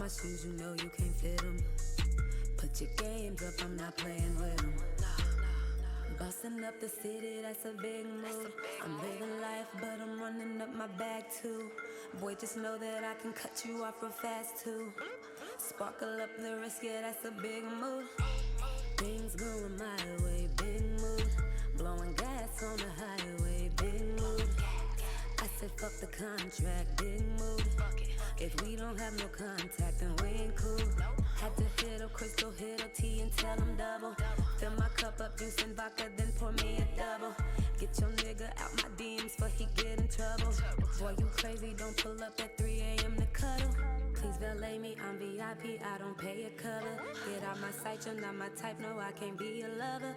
my shoes, you know you can't fit them. Put your games up, I'm not playing with them. Busting up the city, that's a big move. I'm living life, but I'm running up my bag too. Boy, just know that I can cut you off real fast too. Sparkle up the wrist, yeah, that's a big move. Things going my way, big move. Blowing gas on the highway, big move. I said fuck the contract, big move. If we don't have no contact, then we ain't cool. Had to hit up Crystal, hit up T and tell them double. Fill my cup up, juice and vodka, then pour me a double. Get your nigga out my DMs for he get in trouble. Boy, you crazy, don't pull up at 3 a.m. to cuddle. Please valet me, I'm VIP, I don't pay a cover. Get out my sight, you're not my type, no, I can't be a lover.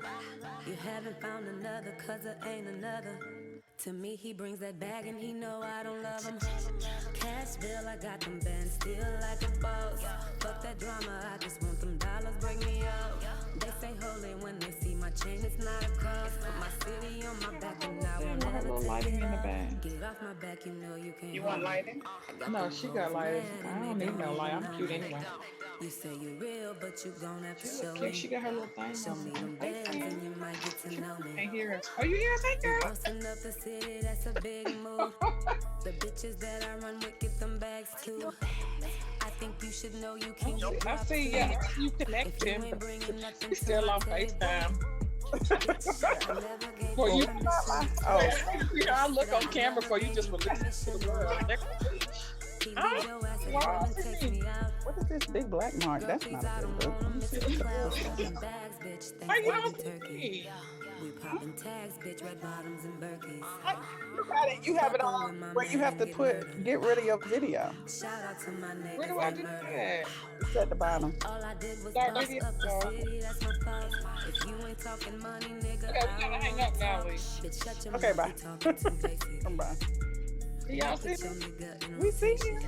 You haven't found another, cause there ain't another. To me, he brings that bag and he know I don't love him. Cash bill, I got them bands, still like a boss. Fuck that drama, I just want them dollars, break me up. They say holy when they see my chain, it's not a cross. Put my city on my back and I will never take it off. Get off my back, you know you can't You want hold me. lighting? I got No, them she hoes got lighting. mad I and don't they need don't no light. even I'm know cute me. anyway. You say you real, but you gon' have to She look show cute. me. She got her little thing Show on. me them Hey, bands Sam. and you might get to know me. Can't hear us. Oh, you hear us? Hey, We girl. bustin' up the city, that's a big move. The bitches that I run with get them bags too. I think you should know you can get I dropped see too. ya. You If you connecting, ain't but bringing nothing she's to still my on table, FaceTime. bitch, I never gave For you you, permission. Oh, you know, I look on I camera never for you gave just you release it to permission. the world. They're gonna see. He Huh? leave your ass at Wow, home and takes me. me out. what is this big black mark? Girl, That's please, not a I good don't look. wanna Let me miss see the what that clouds. is. Stuffing bags, bitch, Why you Thanksgiving don't turkey. see me? We popping tags, bitch, red bottoms and Birkies. You got it. You have it Fucking on with my where you man have and to get get murdered. rid of your video. Shout out to my Where niggas, do I they do murder. that? It's at the bottom. All I did was Start bust video. up the Oh, city, that's my fault. If you ain't talking money, nigga, okay, we I gotta don't hang wanna up now, talk. Lee. Bitch, shut your Okay, mouth, bye. you talking too basic. Bye. Do Now y'all see put your me? nigga in We see rotation. you.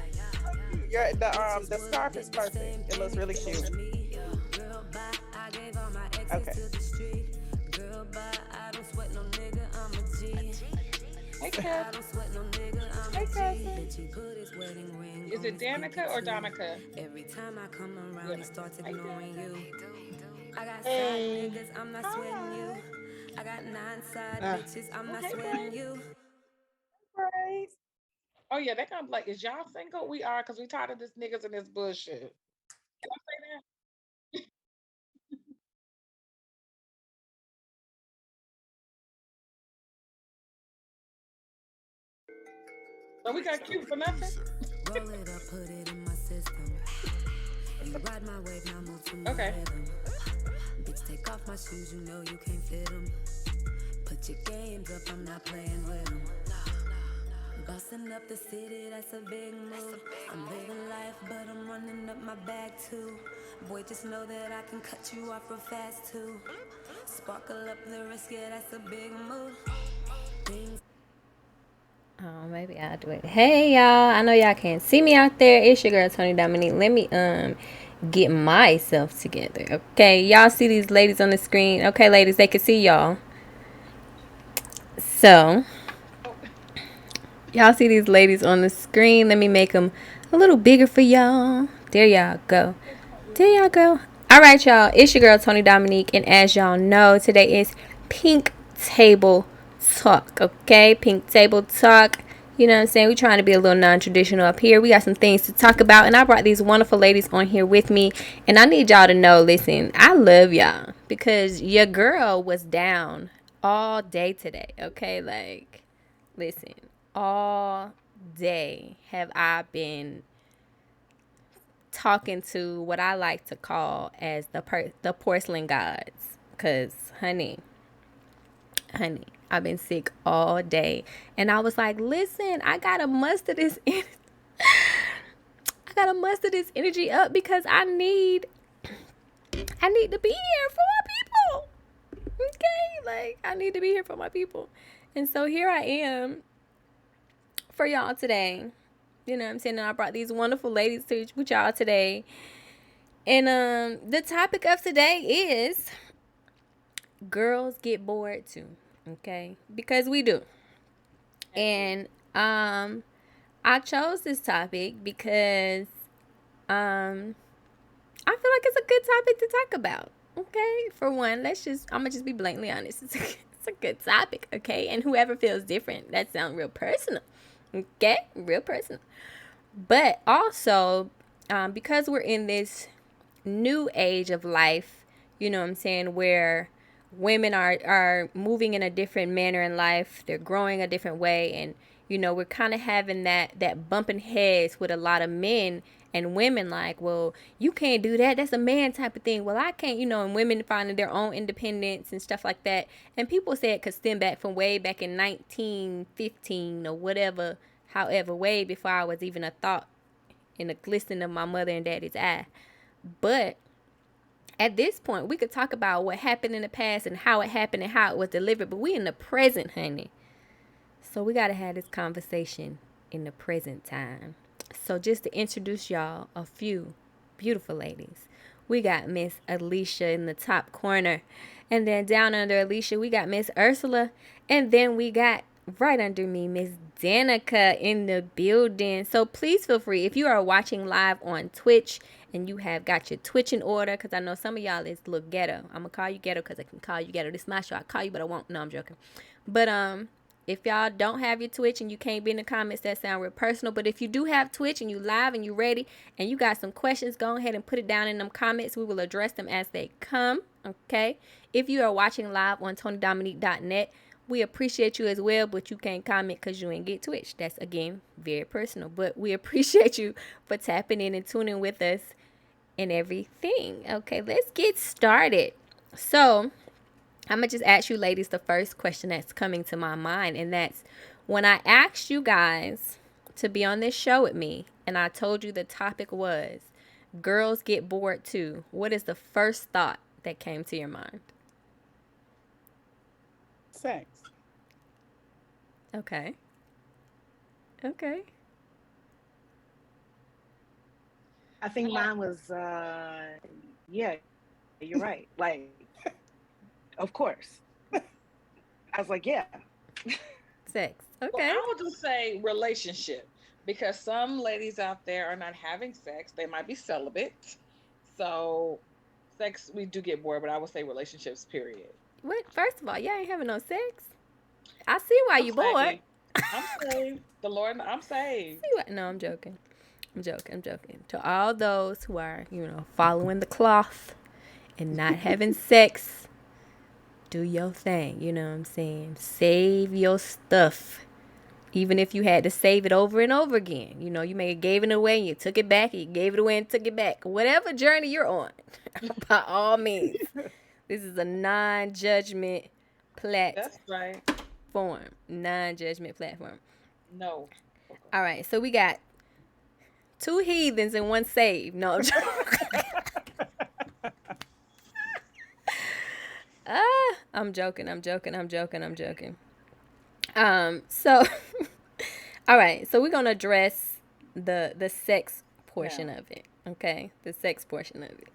You're Bitches the would scarf is did the perfect. same It looks thing really if it cute. was me. Girl, bye, I gave all my exes Okay. to the street. Girl, bye, I don't sweat no nigga, I'm a G. Hey, I cousin. don't sweat no nigga, I'm Hey, a G. cousin. Bitch, he put his wedding ring Is on it his pinky Danica or too. Donica? Every time I come around, he Danica. starts Hey, ignoring Danica. you. I got side Hey. niggas, I'm not sweating you. Hi. I got 9 side Uh, bitches, I'm Oh, not hey, sweating Grace. you. Grace. Oh, yeah, they're gonna be like, is y'all single? We are, because we tired of this niggas and this bullshit. Can I say that? So we got cute for nothing? Roll it up, put it in my system. You ride my wave, now move to my Okay. rhythm. Bitch, take off my shoes, you know you can't fit them. Put your games up, I'm not playing with them. Busting up the city, that's a big move. I'm living life, but I'm running up my bag too. Boy, just know that I can cut you off real fast too. Sparkle up the wrist, yeah, that's a big move. Things. Oh, maybe I'll do it. Hey y'all, I know y'all can't see me out there. It's your girl Tony Dominique. Let me get myself together. Okay, y'all see these ladies on the screen? Okay, ladies, they can see y'all. So Oh, y'all see these ladies on the screen? Let me make them a little bigger for y'all. There y'all go. There y'all go. All right, y'all. It's your girl Tony Dominique, and as y'all know, today is Pink Table Talk. Okay, Pink Table Talk. You know what I'm saying? We're trying to be a little non-traditional up here. We got some things to talk about, and I brought these wonderful ladies on here with me. And I need y'all to know, listen, I love y'all because your girl was down all day today. Okay, like, listen, all day have I been talking to what I like to call as the porcelain gods. Cause honey, I've been sick all day, and I was like, listen, I gotta muster this. I gotta muster this energy up because I need to be here for my people. Okay, like I need to be here for my people, and so here I am for y'all today. You know what I'm saying? And I brought these wonderful ladies to with y'all today. And the topic of today is girls get bored too. Okay? Because we do. as you. And I chose this topic because Um, I feel like it's a good topic to talk about. Okay, for one, I'm gonna just be blatantly honest. It's a good topic. Okay, and whoever feels different, that sounds real personal. Okay, real personal. But also, because we're in this new age of life, you know what I'm saying, where women are moving in a different manner in life, they're growing a different way, and we're kind of having that bumping heads with a lot of men and women, like, well, you can't do that, that's a man type of thing. Well, I can't, and women finding their own independence and stuff like that. And people say it could stem back from way back in 1915 or whatever, however, way before I was even a thought in the glistening of my mother and daddy's eye. But at this point, we could talk about what happened in the past and how it happened and how it was delivered, but we in the present, honey. So we got to have this conversation in the present time. So just to introduce y'all a few beautiful ladies. We got Miss Alicia in the top corner. And then down under Alicia, we got Miss Ursula. And then we got right under me, Miss Danica in the building. So please feel free, if you are watching live on Twitch and you have got your Twitch in order, because I know some of y'all is a little ghetto. I'm going to call you ghetto because I can call you ghetto. This is my show. I call you, but I won't. No, I'm joking. But if y'all don't have your Twitch and you can't be in the comments, that sound real personal. But if you do have Twitch and you live and you ready and you got some questions, go ahead and put it down in them comments. We will address them as they come. Okay. If you are watching live on TonyDominique.net, we appreciate you as well, but you can't comment because you ain't get Twitch. That's, again, very personal. But we appreciate you for tapping in and tuning with us and everything. Okay, let's get started. So I'm going to just ask you ladies the first question that's coming to my mind, and that's, when I asked you guys to be on this show with me and I told you the topic was girls get bored too, what is the first thought that came to your mind? Sex. Okay. Okay. I think mine was, yeah, you're right. Like, of course. I was like, yeah. Sex. Okay. Well, I would just say relationship, because some ladies out there are not having sex. They might be celibate. So sex, we do get bored, but I would say relationships, period. What? First of all, y'all ain't having no sex. I see why I'm you bored. saved. I'm saved. The Lord, I'm saved. No, I'm joking. I'm joking. To all those who are, following the cloth and not having sex, do your thing. You know what I'm saying? Save your stuff. Even if you had to save it over and over again. You may have gave it away and you took it back, and you gave it away and took it back. Whatever journey you're on, by all means. This is a non-judgment platform. That's right. Non-judgment platform. No. Okay. All right, so we got 2 heathens and 1 saved. No, I'm joking. I'm joking. So, all right, so we're gonna address the sex portion of it. Okay, the sex portion of it.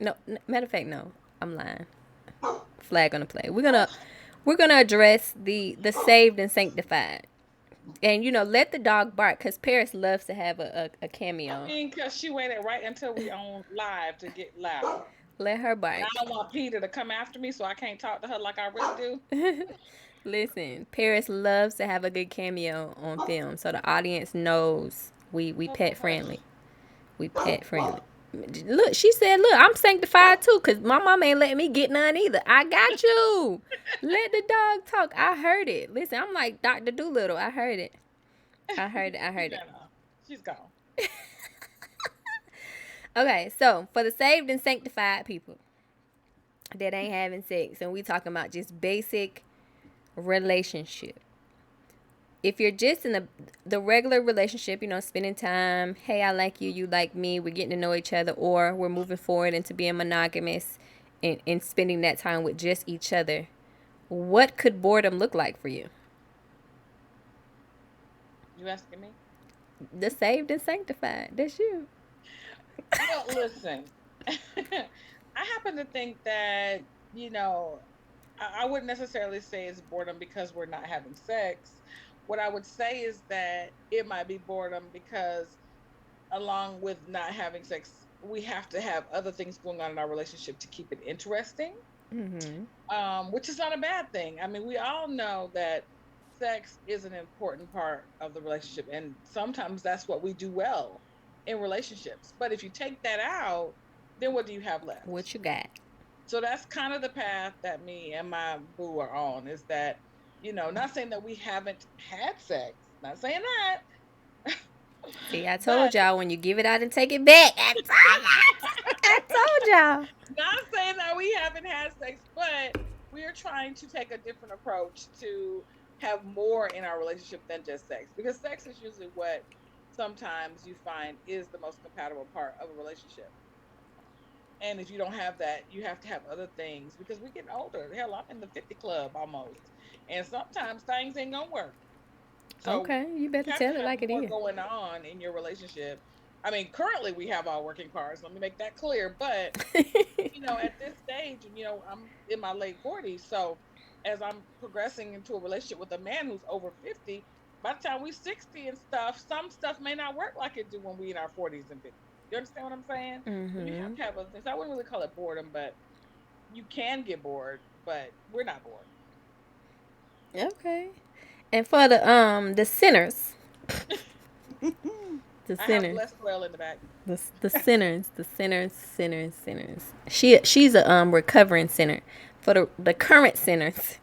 No, matter of fact, no, I'm lying. Flag on the play. We're gonna address the saved and sanctified. And, let the dog bark, because Paris loves to have a cameo. I mean, because she waited right until we on live to get loud. Let her bark. And I don't want Peter to come after me, so I can't talk to her like I really do. Listen, Paris loves to have a good cameo on film, so the audience knows we pet friendly. We pet friendly. Look, she said, look, I'm sanctified too, because my mama ain't letting me get none either. I got you. Let the dog talk. I heard it. Listen, I'm like Dr. Doolittle. I heard it. She's gone. Okay, so for the saved and sanctified people that ain't having sex, and we talking about just basic relationship. If you're just in the regular relationship, spending time, hey, I like you, you like me, we're getting to know each other, or we're moving forward into being monogamous and spending that time with just each other, what could boredom look like for you? You asking me? The saved and sanctified. That's you. Well, listen. I happen to think that, I wouldn't necessarily say it's boredom because we're not having sex. What I would say is that it might be boredom because along with not having sex, we have to have other things going on in our relationship to keep it interesting, Mm-hmm. which is not a bad thing. I mean, we all know that sex is an important part of the relationship, and sometimes that's what we do well in relationships. But if you take that out, then what do you have left? What you got? So that's kind of the path that me and my boo are on, is that, not saying that we haven't had sex, not saying that, See, I but told y'all when you give it out and take it back. I told y'all. not saying that we haven't had sex, but we are trying to take a different approach to have more in our relationship than just sex, because sex is usually what sometimes you find is the most compatible part of a relationship. And if you don't have that, you have to have other things, because we're getting older. Hell, I'm in the 50 club almost. And sometimes things ain't gonna work. So Okay, you you better have to tell it have like it more is. going on in your relationship. I mean, currently we have our working parts. Let me make that clear. But at this stage, and I'm in my late 40s. So as I'm progressing into a relationship with a man who's over 50, by the time we 60 and stuff, some stuff may not work like it do when we in our 40s and 50s. You understand what I'm saying? So you have Mm-hmm. to have other things. I wouldn't really call it boredom, but you can get bored, but we're not bored. Okay. And for the sinners, the I have sinners, blessed well in the back. the sinners. She's a recovering sinner. For the current sinners,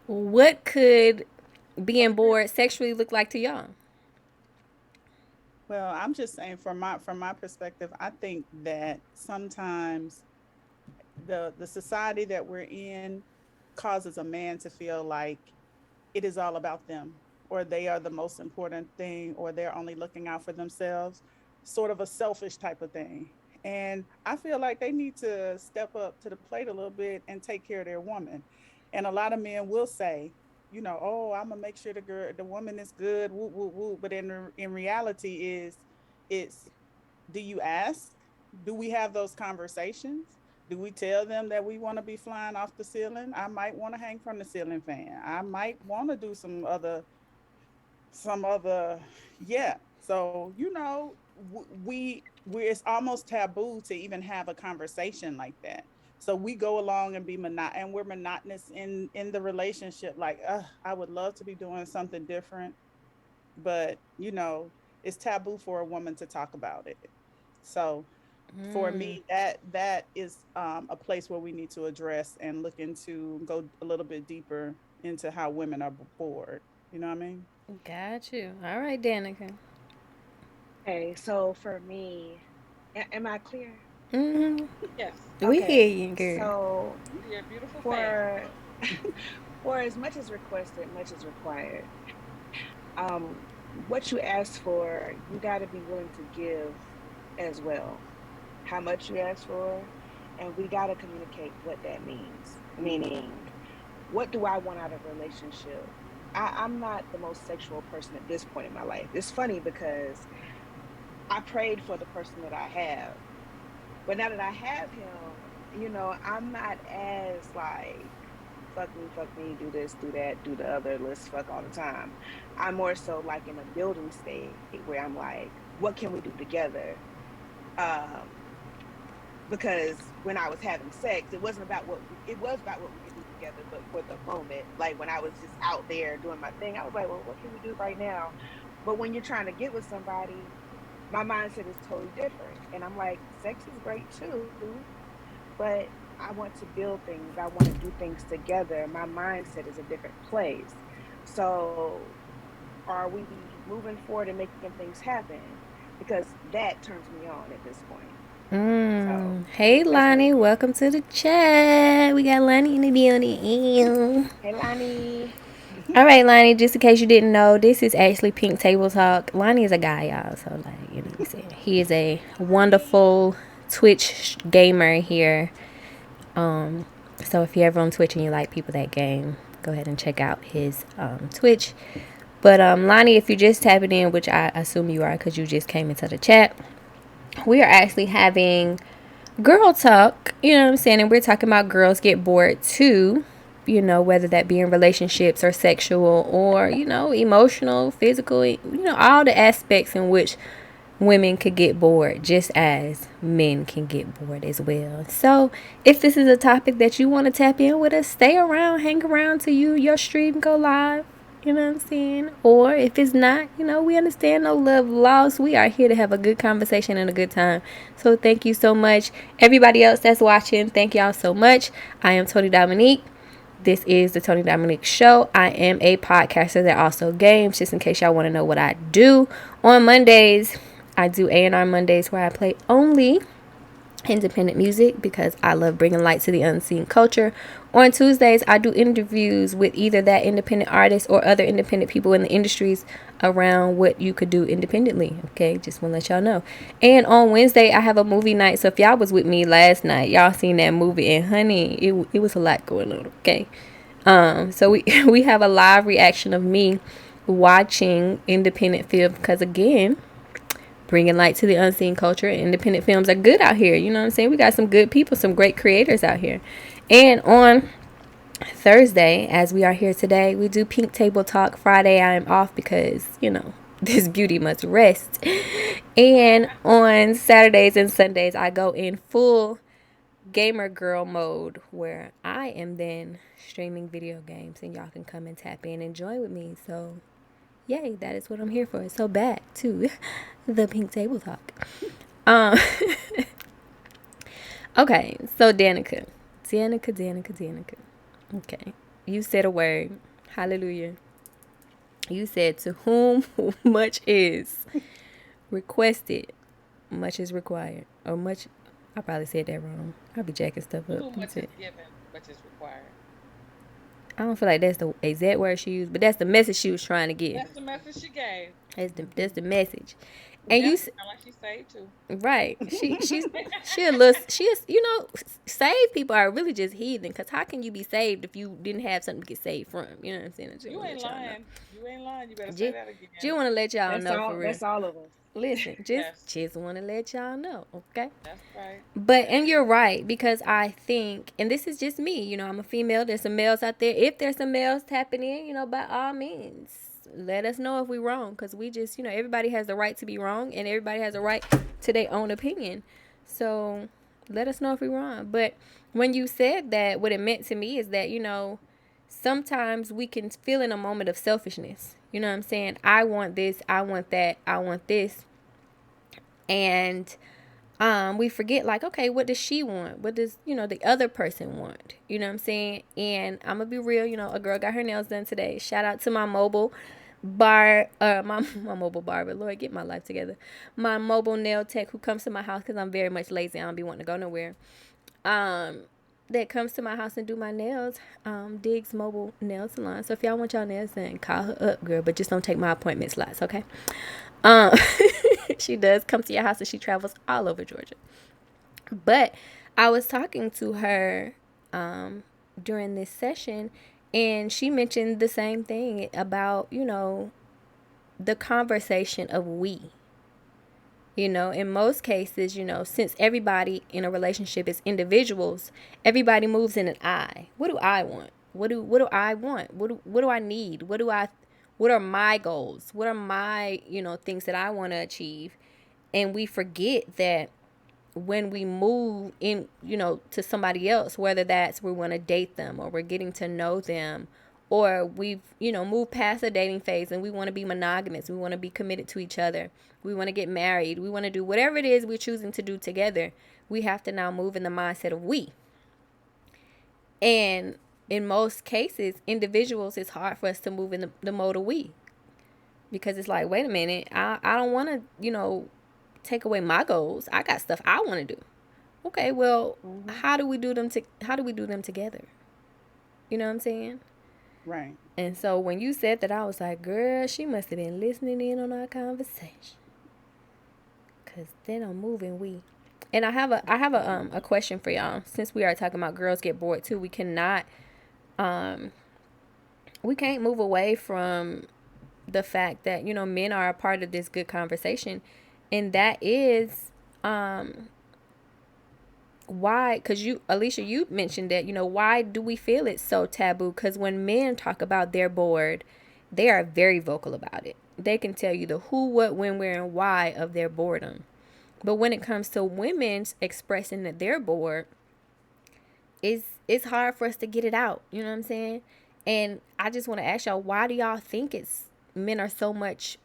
what could being bored sexually look like to y'all? Well, I'm just saying from my perspective, I think that sometimes the society that we're in causes a man to feel like it is all about them, or they are the most important thing, or they're only looking out for themselves, sort of a selfish type of thing. And I feel like they need to step up to the plate a little bit and take care of their woman. And a lot of men will say, oh, I'm gonna make sure the woman is good, woo woo woo. But in reality, it's do you ask? Do we have those conversations? Do we tell them that we want to be flying off the ceiling? I might want to hang from the ceiling fan. I might want to do some other, yeah. So we it's almost taboo to even have a conversation like that. So we go along and and we're monotonous in the relationship. Like, I would love to be doing something different, but it's taboo for a woman to talk about it. So for Mm, me, that is a place where we need to address and look into, go a little bit deeper into how women are bored. You know what I mean? got you. All right, Danica. Okay, so for me, am I clear? Mm-hmm. Yes, We hear Okay, you, girl. so you're a beautiful fan. for for as much as requested, much is required. What you ask for, you got to be willing to give as well. How much you ask for, and we got to communicate what that means. Meaning, what do I want out of a relationship? I'm not the most sexual person at this point in my life. It's funny because I prayed for the person that I have. But now that I have him, I'm not as like, fuck me, do this, do that, do the other, let's fuck all the time. I'm more so like in a building state where I'm like, what can we do together? Um, because when I was having sex, it was about what we could do together, but for the moment, like when I was just out there doing my thing, I was like, well, what can we do right now? But when you're trying to get with somebody, my mindset is totally different. And I'm like, sex is great too, but I want to build things. I want to do things together. My mindset is a different place. So, are we moving forward and making things happen? Because that turns me on at this point. So, Hey, that's Lonnie. me. Welcome to the chat. We got Lonnie in the building. Hey, Lonnie. All right, Lonnie. Just in case you didn't know, this is actually Pink Table Talk. Lonnie is a guy, y'all. So, like, you know what I'm saying. He is a wonderful Twitch gamer here. Um, so if you're ever on Twitch and you like people that game, go ahead and check out his Twitch. But Lonnie, if you're just tapping in, which I assume you are because you just came into the chat, we are actually having girl talk. You know what I'm saying? And we're talking about girls get bored too. you know, whether that be in relationships or sexual or, you know, emotional, physical, you know, all the aspects in which women could get bored just as men can get bored as well. So if this is a topic that you want to tap in with us, stay around, hang around till your stream go live. You know what I'm saying? Or if it's not, you know, we understand, no love lost. We are here to have a good conversation and a good time. So thank you so much. Everybody else that's watching, thank y'all so much. I am Tony Dominique. This is the Tony Dominique Show. I am a podcaster that also games, just in case y'all want to know what I do. On Mondays, I do A&R Mondays, where I play only independent music because I love bringing light to the unseen culture. On Tuesdays, I do interviews with either that independent artist or other independent people in the industries around what you could do independently. Okay, just want to let y'all know. And on Wednesday, I have a movie night. So if y'all was with me last night, y'all seen that movie, and honey, it was a lot going on. Okay, so we have a live reaction of me watching independent film because, again, bringing light to the unseen culture. Independent films are good out here. You know what I'm saying? We got some good people, some great creators out here. And on Thursday, as we are here today, we do Pink Table Talk. Friday, I am off because, you know, this beauty must rest. And on Saturdays and Sundays, I go in full gamer girl mode, where I am then streaming video games, and y'all can come and tap in and join with me. So yay, that is what I'm here for. So back to the Pink Table Talk. Okay, so Danica. Okay, you said a word. Hallelujah. You said, to whom much is requested, much is required. Or much, I probably said that wrong. I'll be jacking stuff up. Too much is given, much is required. I don't feel like that's the exact word she used, but that's the message she was trying to give. That's the message she gave. That's the message. And Yeah, you sound like she saved too. right. She a little, she is, you know, saved people are really just heathen, because how can you be saved if you didn't have something to get saved from? You know what I'm saying? I just You wanna ain't let y'all know. lying. You ain't lying. You better say that again. Just want to let y'all That's know all. for real. That's all of us. Listen, Yes. just want to let y'all know, okay? That's right. But, and you're right, because I think, and this is just me, you know, I'm a female. There's some males out there. If there's some males tapping in, you know, by all means, let us know if we're wrong, because we just, you know, everybody has the right to be wrong, and everybody has a right to their own opinion. So let us know if we're wrong. But when you said that, what it meant to me is that, you know, sometimes we can feel in a moment of selfishness. You know what I'm saying? I want this, I want that, I want this. And we forget, like, okay, what does she want? What does, you know, the other person want? You know what I'm saying? And I'm gonna be real, you know, a girl got her nails done today. Shout out to my mobile bar, my mobile barber. Lord, get my life together. My mobile nail tech who comes to my house, because I'm very much lazy. I don't be wanting to go nowhere. That comes to my house and do my nails. Diggs Mobile Nail Salon. So if y'all want y'all nails done, call her up, girl. But just don't take my appointment slots, okay? She does come to your house, and she travels all over Georgia. But I was talking to her during this session, and she mentioned the same thing about, you know, the conversation of we. You know, in most cases, you know, since everybody in a relationship is individuals, everybody moves in an I. What do I want? What do I want? What do I need? What are my goals? What are my, you know, things that I want to achieve? And we forget that when we move in, you know, to somebody else, whether that's we want to date them or we're getting to know them, or we've, you know, moved past the dating phase and we want to be monogamous, we want to be committed to each other, we want to get married, we want to do whatever it is we're choosing to do together, we have to now move in the mindset of we. And in most cases, individuals, it's hard for us to move in the mode of we, because it's like, wait a minute, I don't want to, you know, take away my goals. I got stuff I want to do. Okay, well, how do we do them together? You know what I'm saying? Right. And so when you said that, I was like, girl, she must have been listening in on our conversation, because then I'm moving we. And I have a question for y'all. Since we are talking about girls get bored too, we cannot we can't move away from the fact that, you know, men are a part of this good conversation, and that is why, because you, Alicia, you mentioned that, why do we feel it's so taboo? Because when men talk about their bored, they are very vocal about it. They can tell you the who, what, when, where, and why of their boredom. But when it comes to women expressing that they're bored, it's hard for us to get it out. You know what I'm saying? And I just want to ask y'all, why do y'all think it's men are so much,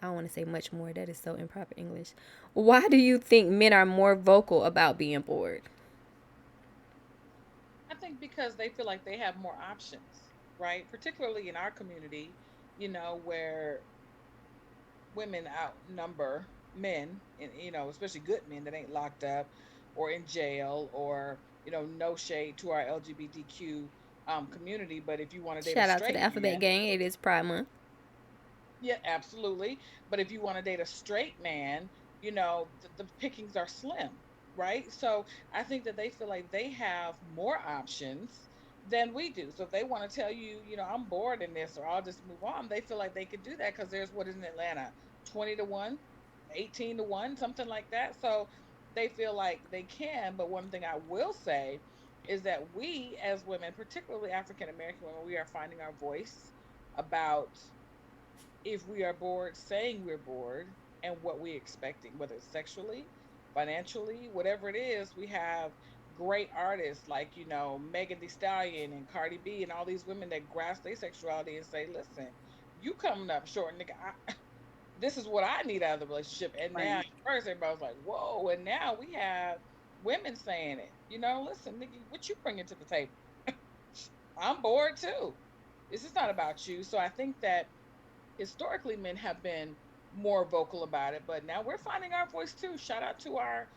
I don't want to say much more, that is so improper English. Why do you think men are more vocal about being bored? I think because they feel like they have more options, right? Particularly in our community, where women outnumber men, and especially good men that ain't locked up or in jail, or no shade to our LGBTQ community, but if you want to date a Shout out to the straight Alphabet man, Gang. It is Pride Month. yeah, absolutely. But if you want to date a straight man, the pickings are slim, right? So I think that they feel like they have more options than we do. So if they want to tell you, I'm bored in this, or I'll just move on, they feel like they could do that because there's what is in Atlanta, 20-1, 18-1, something like that. So they feel like they can. But one thing I will say is that we as women, particularly African American women, we are finding our voice about if we are bored, saying we're bored, and what we're expecting, whether it's sexually, financially, whatever it is. We have great artists like, Megan Thee Stallion and Cardi B and all these women that grasp their sexuality and say, listen, you coming up short, nigga. This is what I need out of the relationship. And now, Right. at first, everybody was like, whoa. And now we have women saying it. Listen, nigga, what you bringing to the table? I'm bored too. This is not about you. So I think that historically men have been more vocal about it, but now we're finding our voice too. Shout out to our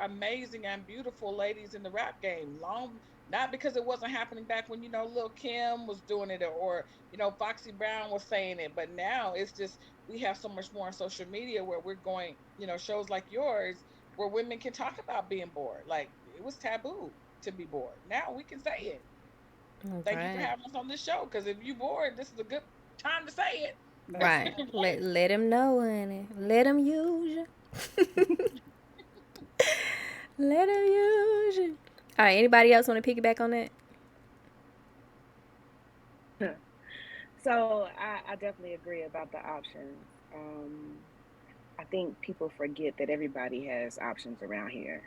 amazing and beautiful ladies in the rap game. Long, not because it wasn't happening back when Lil Kim was doing it, or Foxy Brown was saying it, but now it's just we have so much more on social media where we're going, shows like yours where women can talk about being bored. Like it was taboo to be bored. Now we can say it. Thank you for Right. having us on this show, because if you bored, this is a good time to say it. That's Right. right. Let him know, honey. Let him use you. Let him use you. All right. Anybody else want to piggyback on that? So I definitely agree about the options. I think people forget that everybody has options around here.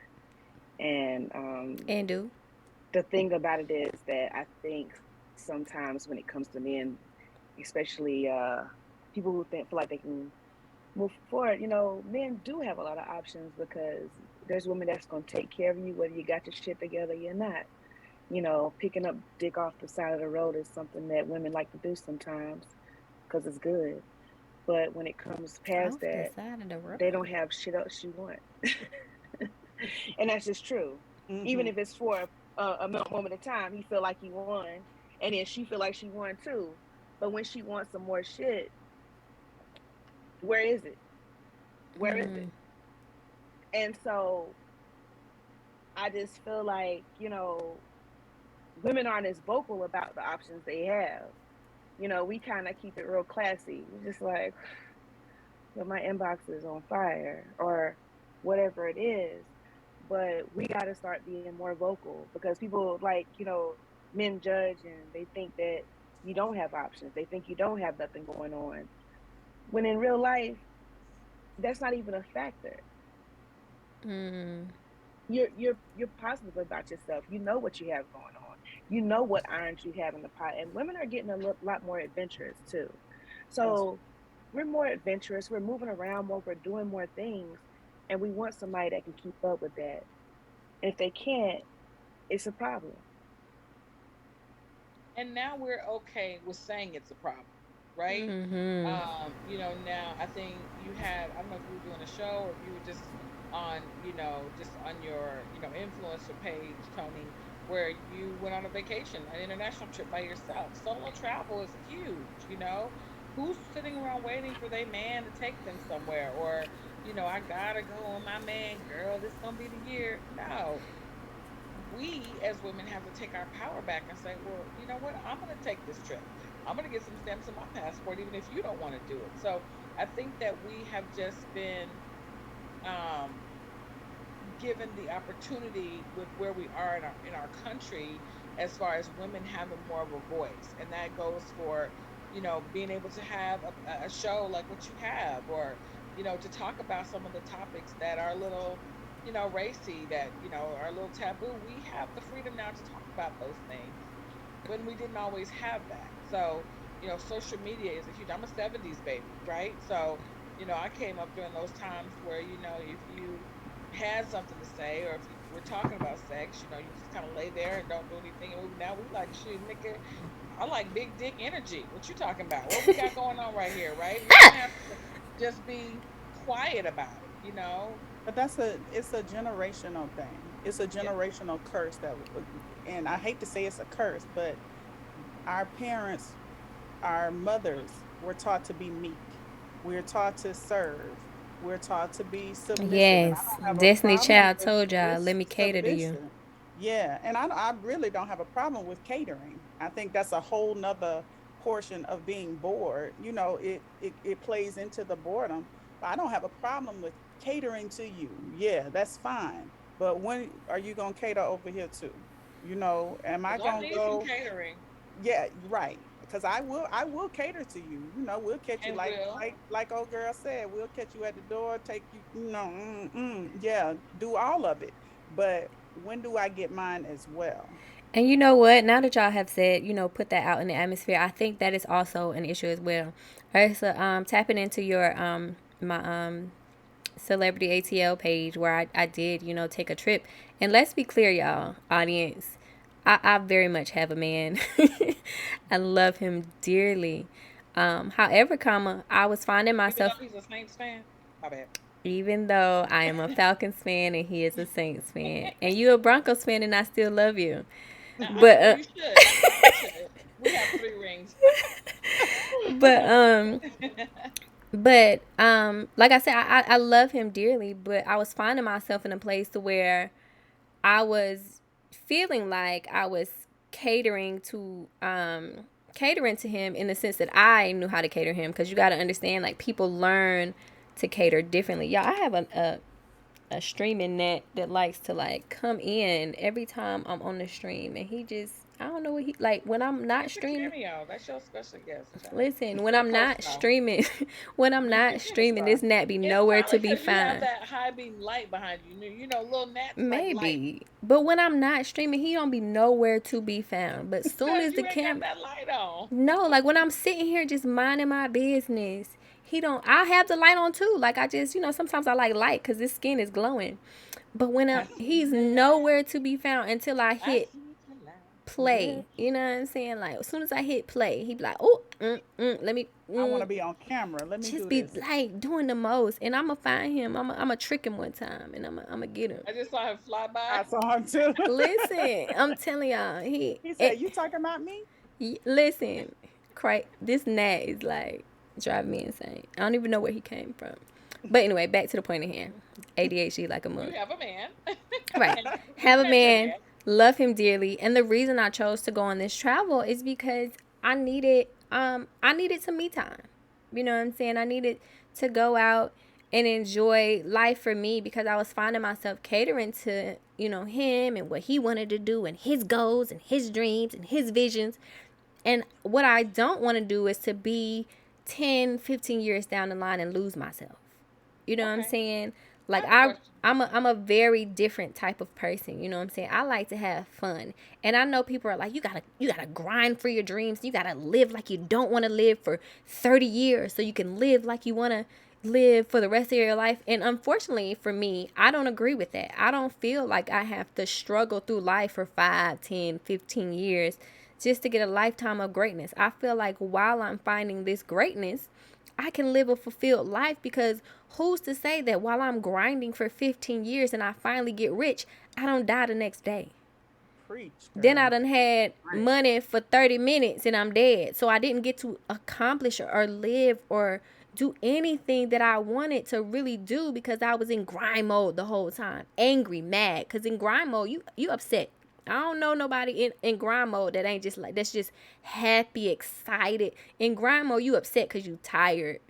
And And do. the thing about it is that I think sometimes when it comes to men, especially people who feel like they can move forward, men do have a lot of options because there's women that's going to take care of you whether you got your shit together or you're not. Picking up dick off the side of the road is something that women like to do sometimes because it's good. But when it comes past Off the that, side of the road. they don't have shit else you want. And that's just true. Even Hmm. if it's for a moment of time, he feel like he won, and then she feel like she won too. But when she wants some more shit, where is it? Where is it? Mm. And so I just feel like, women aren't as vocal about the options they have. We kind of keep it real classy. We're just like, my inbox is on fire or whatever it is. But we got to start being more vocal because people like, men judge and they think that you don't have options. They think you don't have nothing going on. When in real life, that's not even a factor. Mm. You're positive about yourself. You know what you have going on. You know what irons you have in the pot. And women are getting a lot more adventurous too. That's So we're more adventurous. We're moving around more. We're doing more things, and we want somebody that can keep up with that. And if they can't, it's a problem. And now we're okay with saying it's a problem, right? Mm-hmm. Now I think you had, I don't know if you were doing a show or if you were just on, just on your, influencer page, Tony, where you went on a vacation, an international trip by yourself. Solo travel is huge. Who's sitting around waiting for their man to take them somewhere? Or, I gotta go on my man, girl, this gonna be the year. No, we as women have to take our power back and say, well, you know what? I'm going to take this trip. I'm going to get some stamps in my passport, even if you don't want to do it. So I think that we have just been um, given the opportunity with where we are in our country as far as women having more of a voice, and that goes for being able to have a show like what you have, or to talk about some of the topics that are a little racy, that are a little taboo. We have the freedom now to talk about those things when we didn't always have that. So social media is a huge. I'm a '70s baby, right? So I came up during those times where if you had something to say, or if you were talking about sex, you just kind of lay there and don't do anything. And now we like, shit, nigga, I like big dick energy. What you talking about? What we got going on right here, right? We don't have to just be quiet about it. But it's a generational thing. It's a generational curse and I hate to say it's a curse, but our parents, our mothers were taught to be meek. We're taught to serve. We're taught to be submissive. And I Yes. don't have a Destiny problem Child with told y'all, let me cater to you. submission. Yeah, and I really don't have a problem with catering. I think that's a whole nother portion of being bored. It plays into the boredom. But I don't have a problem with catering to you. Yeah, that's fine. But when are you gonna cater over here too? Am I 'Cause I gonna need some go? catering, Yeah, right. Because I will cater to you. We'll catch you and like will. old girl said. We'll catch you at the door, take you. Yeah, do all of it. But when do I get mine as well? And you know what? Now that y'all have said, put that out in the atmosphere, I think that is also an issue as well. Ursa, tapping into your my celebrity ATL page where I did, take a trip. And let's be clear, y'all, audience. I very much have a man. I love him dearly. However, I was finding Even myself, though he's a Saints fan, my bad. even though I am a Falcons fan and he is a Saints fan, and you a Broncos fan, and I still love you. But You should. You should. We have 3 rings. but like I said, I love him dearly, but I was finding myself in a place to where I was feeling like I was catering to him in the sense that I knew how to cater him, because you got to understand, like, people learn to cater differently. Y'all, I have a streaming net that likes to, like, come in every time I'm on the stream, and he just, I don't know what he like when I'm not It's a streaming. cameo. That's your special guest, child. Listen, when You're I'm not co-star. streaming, when I'm not You're streaming, co-star. this gnat be It's nowhere to probably be because you have found. that high beam light behind you. Little gnats like light. Maybe. But when I'm not streaming, he don't be nowhere to be found. But soon Because as the you ain't got camera, that light on. no, like when I'm sitting here just minding my business, he don't. I have the light on too. Like I just, sometimes I like light because his skin is glowing. But when I see he's the light. nowhere to be found until I I hit see the light. play. You know what I'm saying? Like as soon as I hit play, he be like, oh, let me. I want to be on camera. Let me Just do be this. like doing the most, and I'ma find him. I'ma trick him one time, and I'ma get him. I just saw him fly by. I saw him too. Listen, I'm telling y'all, He said, "You talking about me?" listen, this gnat is like driving me insane. I don't even know where he came from. But anyway, back to the point at hand. ADHD like a mug. You have a man. Right. Have a man, love him dearly, and the reason I chose to go on this travel is because I needed some me time. You know what I'm saying? I needed to go out and enjoy life for me, because I was finding myself catering to, him and what he wanted to do and his goals and his dreams and his visions. And what I don't want to do is to be 10, 15 years down the line and lose myself. You know what I'm Okay. saying? Like I have a I'm a very different type of person. You know what I'm saying? I like to have fun. And I know people are like, you gotta grind for your dreams. You gotta live like you don't want to live for 30 years so you can live like you want to live for the rest of your life. And unfortunately for me, I don't agree with that. I don't feel like I have to struggle through life for 5, 10, 15 years just to get a lifetime of greatness. I feel like while I'm finding this greatness, I can live a fulfilled life, because who's to say that while I'm grinding for 15 years and I finally get rich, I don't die the next day. Preach. Then I girl. done had money for 30 minutes and I'm dead. So I didn't get to accomplish or live or do anything that I wanted to really do, because I was in grind mode the whole time. Angry, mad. Because in grind mode, you upset. I don't know nobody in grind mode that ain't just like, that's just happy, excited. In grind mode, you upset because you tired.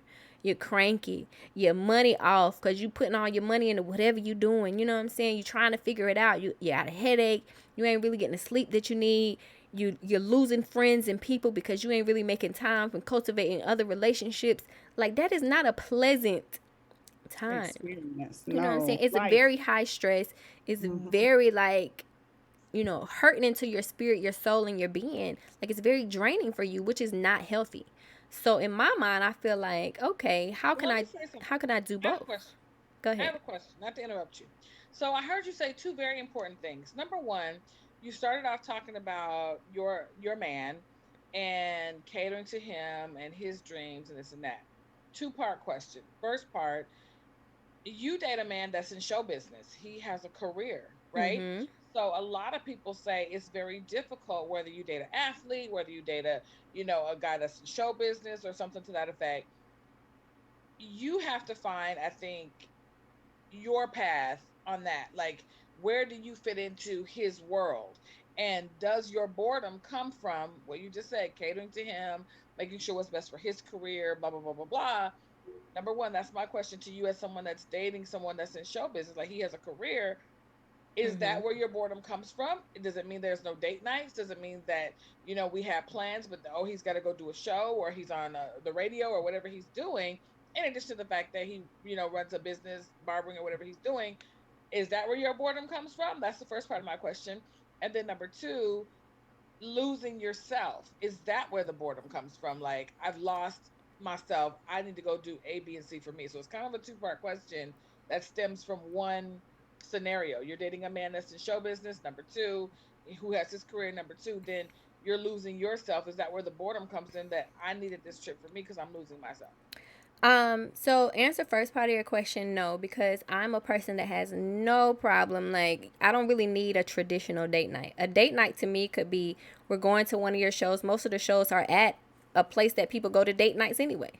you're cranky, your money off because you putting all your money into whatever you doing. You know what I'm saying? You trying to figure it out. You got a headache. You ain't really getting the sleep that you need. You're losing friends and people because you ain't really making time for cultivating other relationships. Like, that is not a pleasant time. Experience. You know what I'm saying? No, It's a right. very high stress. It's Mhm. very like, hurting into your spirit, your soul, and your being. Like, it's very draining for you, which is not healthy. So in my mind, I feel like, okay, how Well, can let me I say something. how can I do I have a both? question. Go I ahead. have a question, not to interrupt you. So I heard you say two very important things. Number one, you started off talking about your man and catering to him and his dreams and this and that. Two-part question. First part, you date a man that's in show business. He has a career, right? Mm-hmm. So a lot of people say it's very difficult whether you date an athlete, whether you date a guy that's in show business or something to that effect. You have to find, I think, your path on that. Like, where do you fit into his world? And does your boredom come from what you just said, catering to him, making sure what's best for his career, blah, blah, blah, blah, blah? Number one, that's my question to you as someone that's dating someone that's in show business. Like, he has a career. Is Mm-hmm. that where your boredom comes from? Does it mean there's no date nights? Does it mean that, we have plans, but oh, he's got to go do a show or he's on the radio or whatever he's doing? In addition to the fact that he, runs a business, barbering or whatever he's doing, is that where your boredom comes from? That's the first part of my question. And then number two, losing yourself. Is that where the boredom comes from? Like, I've lost myself. I need to go do A, B, and C for me. So it's kind of a two-part question that stems from one scenario. You're dating a man that's in show business. Number two, who has his career. Number two, then you're losing yourself. Is that where the boredom comes in? That I needed this trip for me because I'm losing myself. So answer first part of your question, no, because I'm a person that has no problem. Like, I don't really need a traditional date night. A date night to me could be, we're going to one of your shows. Most of the shows are at a place that people go to date nights anyway.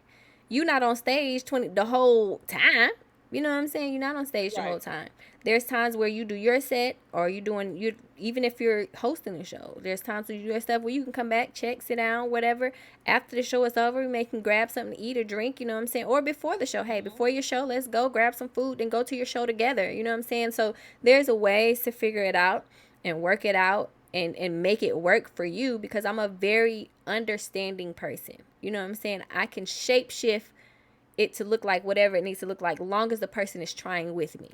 You not on stage the whole time. You know what I'm saying? You're not on stage the Right. whole time. There's times where you do your set, or you even if you're hosting the show. There's times where you do your stuff where you can come back, check, sit down, whatever. After the show is over, we may can grab something to eat or drink. You know what I'm saying? Or before the show, hey, Mm-hmm. before your show, let's go grab some food and go to your show together. You know what I'm saying? So there's a ways to figure it out and work it out and make it work for you, because I'm a very understanding person. You know what I'm saying? I can shape shift it to look like whatever it needs to look like, long as the person is trying with me.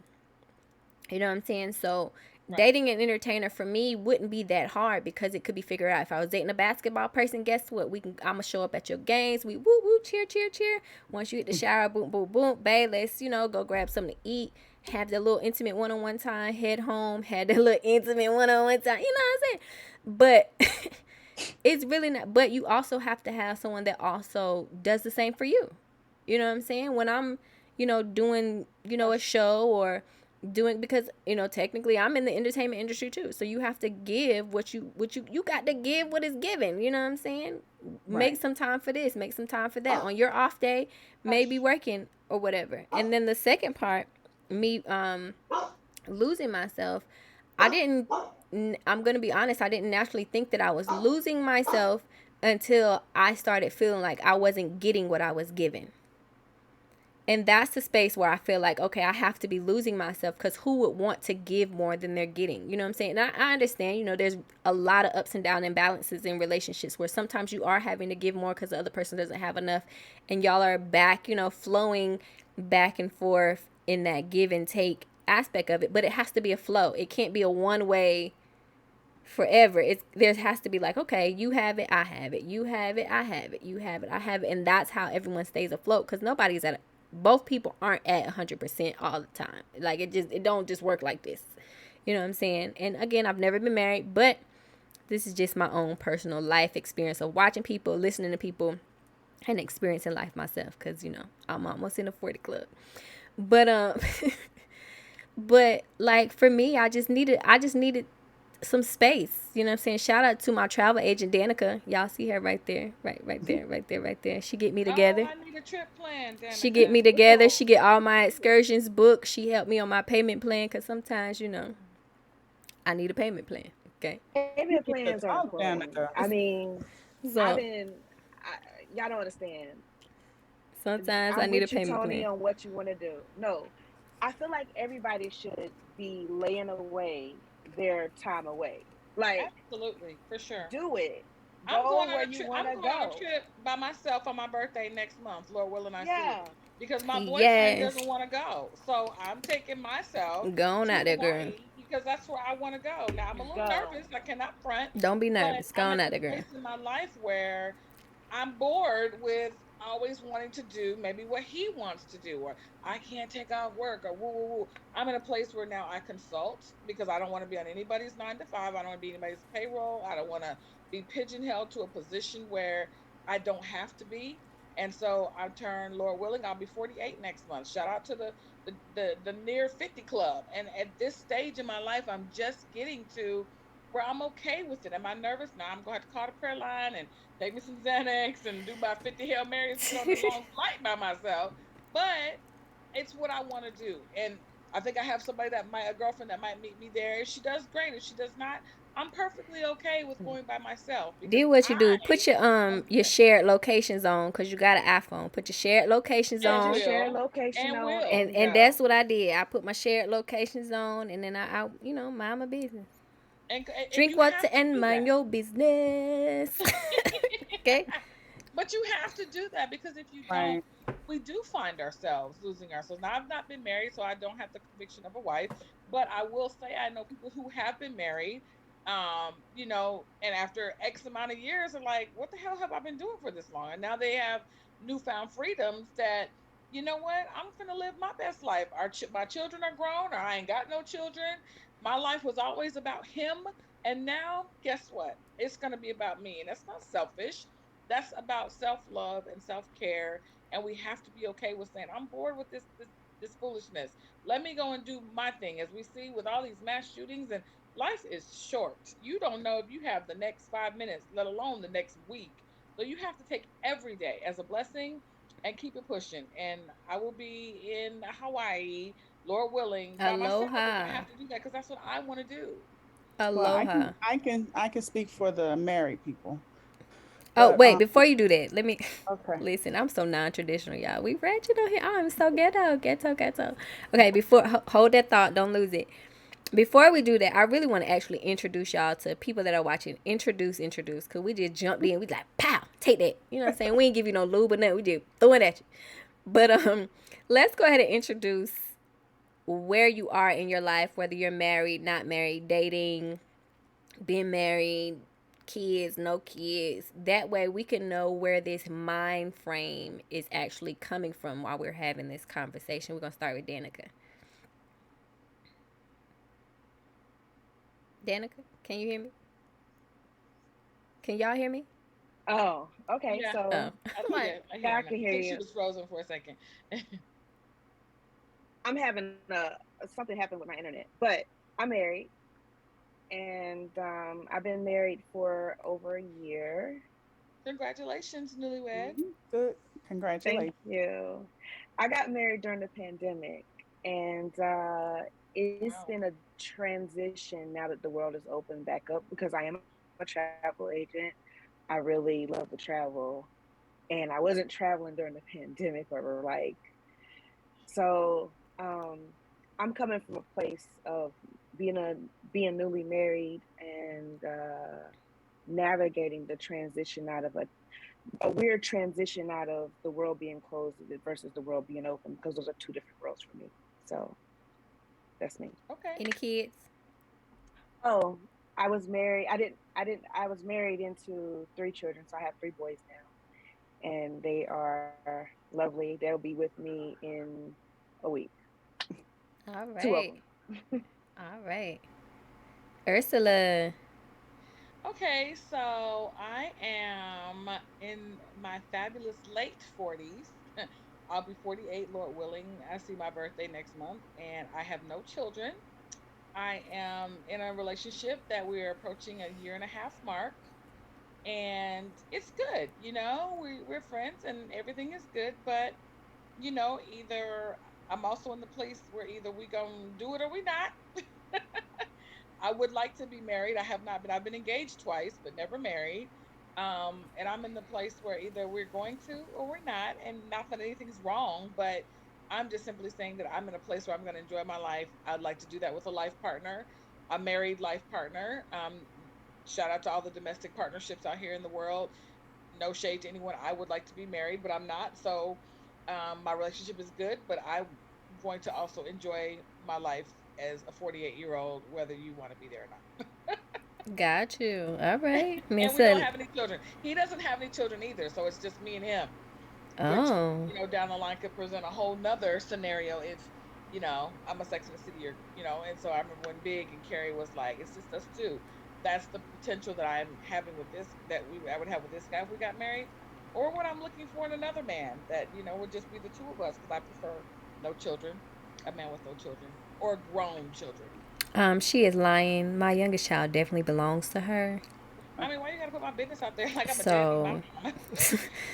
You know what I'm saying? So Right. dating an entertainer for me wouldn't be that hard, because it could be figured out. If I was dating a basketball person, guess what? I'm gonna show up at your games. We woo woo, cheer cheer cheer. Once you hit the shower, boom boom boom, babe, let's go grab something to eat. Have that little intimate one-on-one time. Head home. Had that little intimate one-on-one time. You know what I'm saying? But it's really not. But you also have to have someone that also does the same for you. You know what I'm saying? When I'm, doing, a show or doing, because, technically I'm in the entertainment industry too. So you have to give you got to give what is given. You know what I'm saying? Make Right. some time for this, make some time for that. On your off day, maybe working or whatever. And then the second part, me losing myself, I didn't, I'm going to be honest, I didn't naturally think that I was losing myself until I started feeling like I wasn't getting what I was given. And that's the space where I feel like, okay, I have to be losing myself, because who would want to give more than they're getting? You know what I'm saying? And I understand, there's a lot of ups and down imbalances in relationships where sometimes you are having to give more because the other person doesn't have enough, and y'all are back, flowing back and forth in that give and take aspect of it. But it has to be a flow. It can't be a one way forever. There has to be like, okay, you have it, I have it, you have it, I have it, you have it, I have it. And that's how everyone stays afloat, because both people aren't at 100% all the time. Like, it don't just work like this. You know what I'm saying? And again, I've never been married, but this is just my own personal life experience of watching people, listening to people, and experiencing life myself, because I'm almost in the 40 club. But but like, for me, I just needed some space. You know what I'm saying? Shout out to my travel agent, Danica. Y'all see her right there. Right there. She get me together. Oh, I need a trip plan, Danica. She get me together. She get all my excursions booked. She helped me on my payment plan, because sometimes, I need a payment plan. Okay. Payment plans are Oh, important. Danica. I mean, So, y'all don't understand. Sometimes I I'm need a with you, payment Tony, plan. on what you want to do. No, I feel like everybody should be laying away their time away. Like, Absolutely, for sure. do it. I'm Go going where on a you trip. want I'm to going on a go. trip by myself on my birthday next month. Lord willing, I see it. Yeah. Because my boyfriend Yes. doesn't want to go, so I'm taking myself Go on to out there, girl. Hawaii because that's where I want to go. Now I'm a little Go. nervous. I cannot front, Don't be but nervous. Go I'm on at out the there, girl. place in my life where I'm bored with always wanting to do maybe what he wants to do, or I can't take off work, or woo woo woo. I'm in a place where now I consult because I don't want to be on anybody's 9 to 5. I don't want to be anybody's payroll. I don't want to be pigeonholed to a position where I don't have to be. And so I turn, Lord willing, I'll be 48 next month. Shout out to the near 50 club. And at this stage in my life, I'm just getting to where I'm okay with it. Am I nervous? Now I'm going to have to call the prayer line and take me some Xanax and do my 50 Hail Marys to get on this long flight by myself. But it's what I want to do. And I think I have somebody that might, a girlfriend that might meet me there. If she does, great. If she does not, I'm perfectly okay with going by myself because Do what you do. I Put love your them shared locations on because you got an iPhone. Put your shared locations and Put your on, shared will location and on will. and and go. that's what I did. I put my shared locations on, and then I mind my business. And Drink you water have to and do mind that. your business. Okay. But you have to do that because if you don't, Right. we do find ourselves losing ourselves. Now, I've not been married, so I don't have the conviction of a wife, but I will say I know people who have been married, and after X amount of years are like, what the hell have I been doing for this long? And now they have newfound freedoms that, you know what, I'm going to live my best life. My children are grown, or I ain't got no children. My life was always about him. And now, guess what? It's going to be about me. And that's not selfish. That's about self-love and self-care, and we have to be okay with saying I'm bored with this foolishness. Let me go and do my thing. As we see with all these mass shootings, and life is short. You don't know if you have the next 5 minutes, let alone the next week. So you have to take every day as a blessing and keep it pushing. And I will be in Hawaii, Lord willing, by myself if I Aloha. have to do that because that's what I want to do. Well, Aloha. I can speak for the married people, Oh, but wait, before you do that, let me okay. listen. I'm so non-traditional, y'all. We ratchet on here. I'm so ghetto. Okay, before hold that thought, don't lose it. Before we do that, I really want to actually introduce y'all to people that are watching. Introduce, cause we just jumped in. We like, pow, take that. You know what I'm saying? We ain't give you no lube or nothing. We just throw it at you. But let's go ahead and introduce where you are in your life, whether you're married, not married, dating, been married, kids, no kids. That way we can know where this mind frame is actually coming from while we're having this conversation. We're gonna start with Danica. Danica, can you hear me? Can y'all hear me? Oh, okay. Yeah, Oh. So, I yeah, hear I her now. can I hear think she you. was frozen for a second. I'm having something happen with my internet, but I'm married, and I've been married for over a year. Congratulations, newlywed. Good. Thank Congratulations. you. I got married during the pandemic, and it's Wow. been a transition now that the world is open back up because I am a travel agent. I really love to travel, and I wasn't traveling during the pandemic, or like so. I'm coming from a place of being a being newly married and navigating the transition out of a weird transition out of the world being closed versus the world being open because those are two different worlds for me. So that's me. Okay. Any kids? Oh, I was married. I was married into three children, so I have three boys now, and they are lovely. They'll be with me in a week. All Two of right. them. All right. Ursula. Okay, so I am in my fabulous late 40s. I'll be 48, Lord willing. I see my birthday next month, and I have no children. I am in a relationship that we're approaching a year and a half mark, and it's good. We're friends and everything is good, but either I'm also in the place where either we gonna do it or we not. I would like to be married. I have not been. I've been engaged twice, but never married. And I'm in the place where either we're going to or we're not, and not that anything's wrong, but I'm just simply saying that I'm in a place where I'm going to enjoy my life. I'd like to do that with a life partner, a married life partner. Shout out to all the domestic partnerships out here in the world. No shade to anyone. I would like to be married, but I'm not. So my relationship is good, but I'm going to also enjoy my life as a 48-year-old, whether you want to be there or not. Got you. All right, And we don't Miss. have any children. He doesn't have any children either, so it's just me and him, which Oh, down the line could present a whole nother scenario if I'm a Sex and the City, or and so I remember when Big and Carrie was like, it's just us two. That's the potential that I'm having with this, that I would have with this guy if we got married, or what I'm looking for in another man, that would just be the two of us, because I prefer no children, a man with no children, or grown children. she is lying. My youngest child definitely belongs to her. I mean, why you gotta put my business out there like I'm a deadbeat So mama?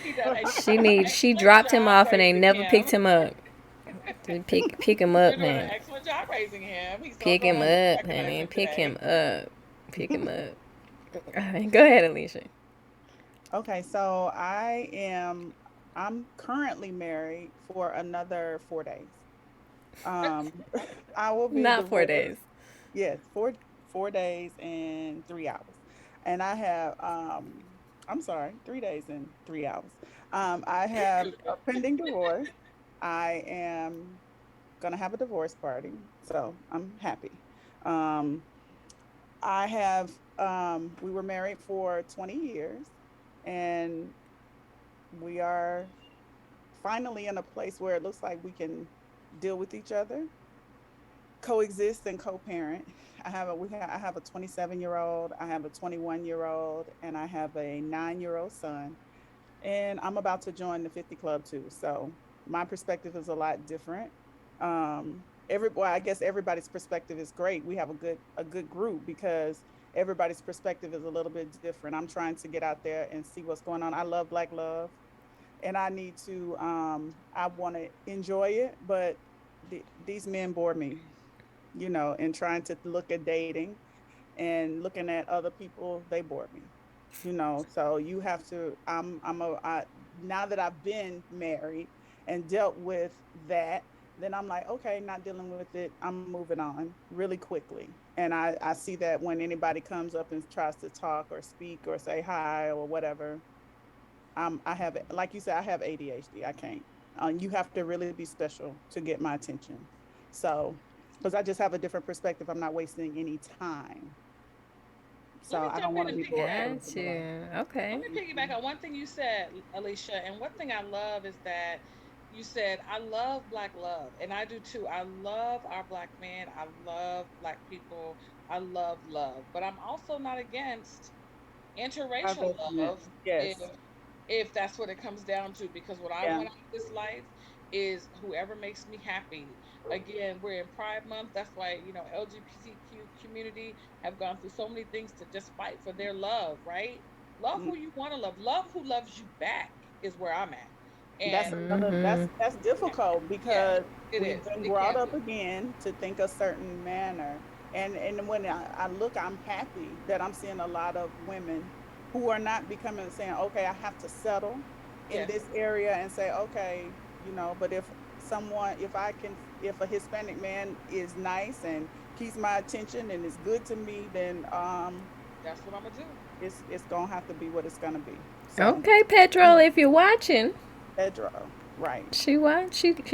He done a she excellent dropped him job off and they raising never picked him. him up. Pick him You're up, doing an man. excellent job raising him. He's so Pick him glad you up, recognize honey. him Pick him today. up. Pick him up. All right, go ahead, Alicia. Okay, so I'm currently married for another 4 days. Um, I will be Not 4 days. divorced. Yes, 4 days and 3 hours. And I have I'm sorry, 3 days and 3 hours. I have a pending divorce. I am gonna have a divorce party, so I'm happy. Um, I have we were married for 20 years, and we are finally in a place where it looks like we can deal with each other, coexist and co-parent. I have a 27-year-old, I have a 21-year-old, and I have a 9-year-old son. And I'm about to join the 50 club too. So my perspective is a lot different. I guess everybody's perspective is great. We have a good group because everybody's perspective is a little bit different. I'm trying to get out there and see what's going on. I love Black love, and I want to enjoy it, but these men bore me, and trying to look at dating and looking at other people, they bore me. So you have to now that I've been married and dealt with that, then I'm like, okay, not dealing with it, I'm moving on really quickly. And I see that when anybody comes up and tries to talk or speak or say hi or whatever, I have, like you said, I have ADHD. I can't. You have to really be special to get my attention. So, because I just have a different perspective, I'm not wasting any time. Let So me I don't jump want in to and be bored for the piggyback. Got rest of my life. you. Let Okay. me piggyback on one thing you said, Alicia, and one thing I love is that you said, I love Black love, and I do too. I love our Black men. I love Black people. I love love, but I'm also not against interracial Divestment. love if Yes. that's what it comes down to, because what I Yeah. want out of this life is whoever makes me happy. Again, we're in Pride Month. That's why, LGBTQ community have gone through so many things to just fight for their love, right? Love Mm. who you want to love. Love who loves you back is where I'm at. That's And another Mm-hmm. that's difficult yeah, because it we've is. been It brought can up be. again to think a certain manner. And when I look, I'm happy that I'm seeing a lot of women who are not becoming saying, okay, I have to settle in Yes. this area and say, okay, but if a Hispanic man is nice and keeps my attention and is good to me, then That's what I'm going to do. it's gonna have to be what it's gonna be. So Okay, Pedro, I'm if you're watching, Pedro, right? she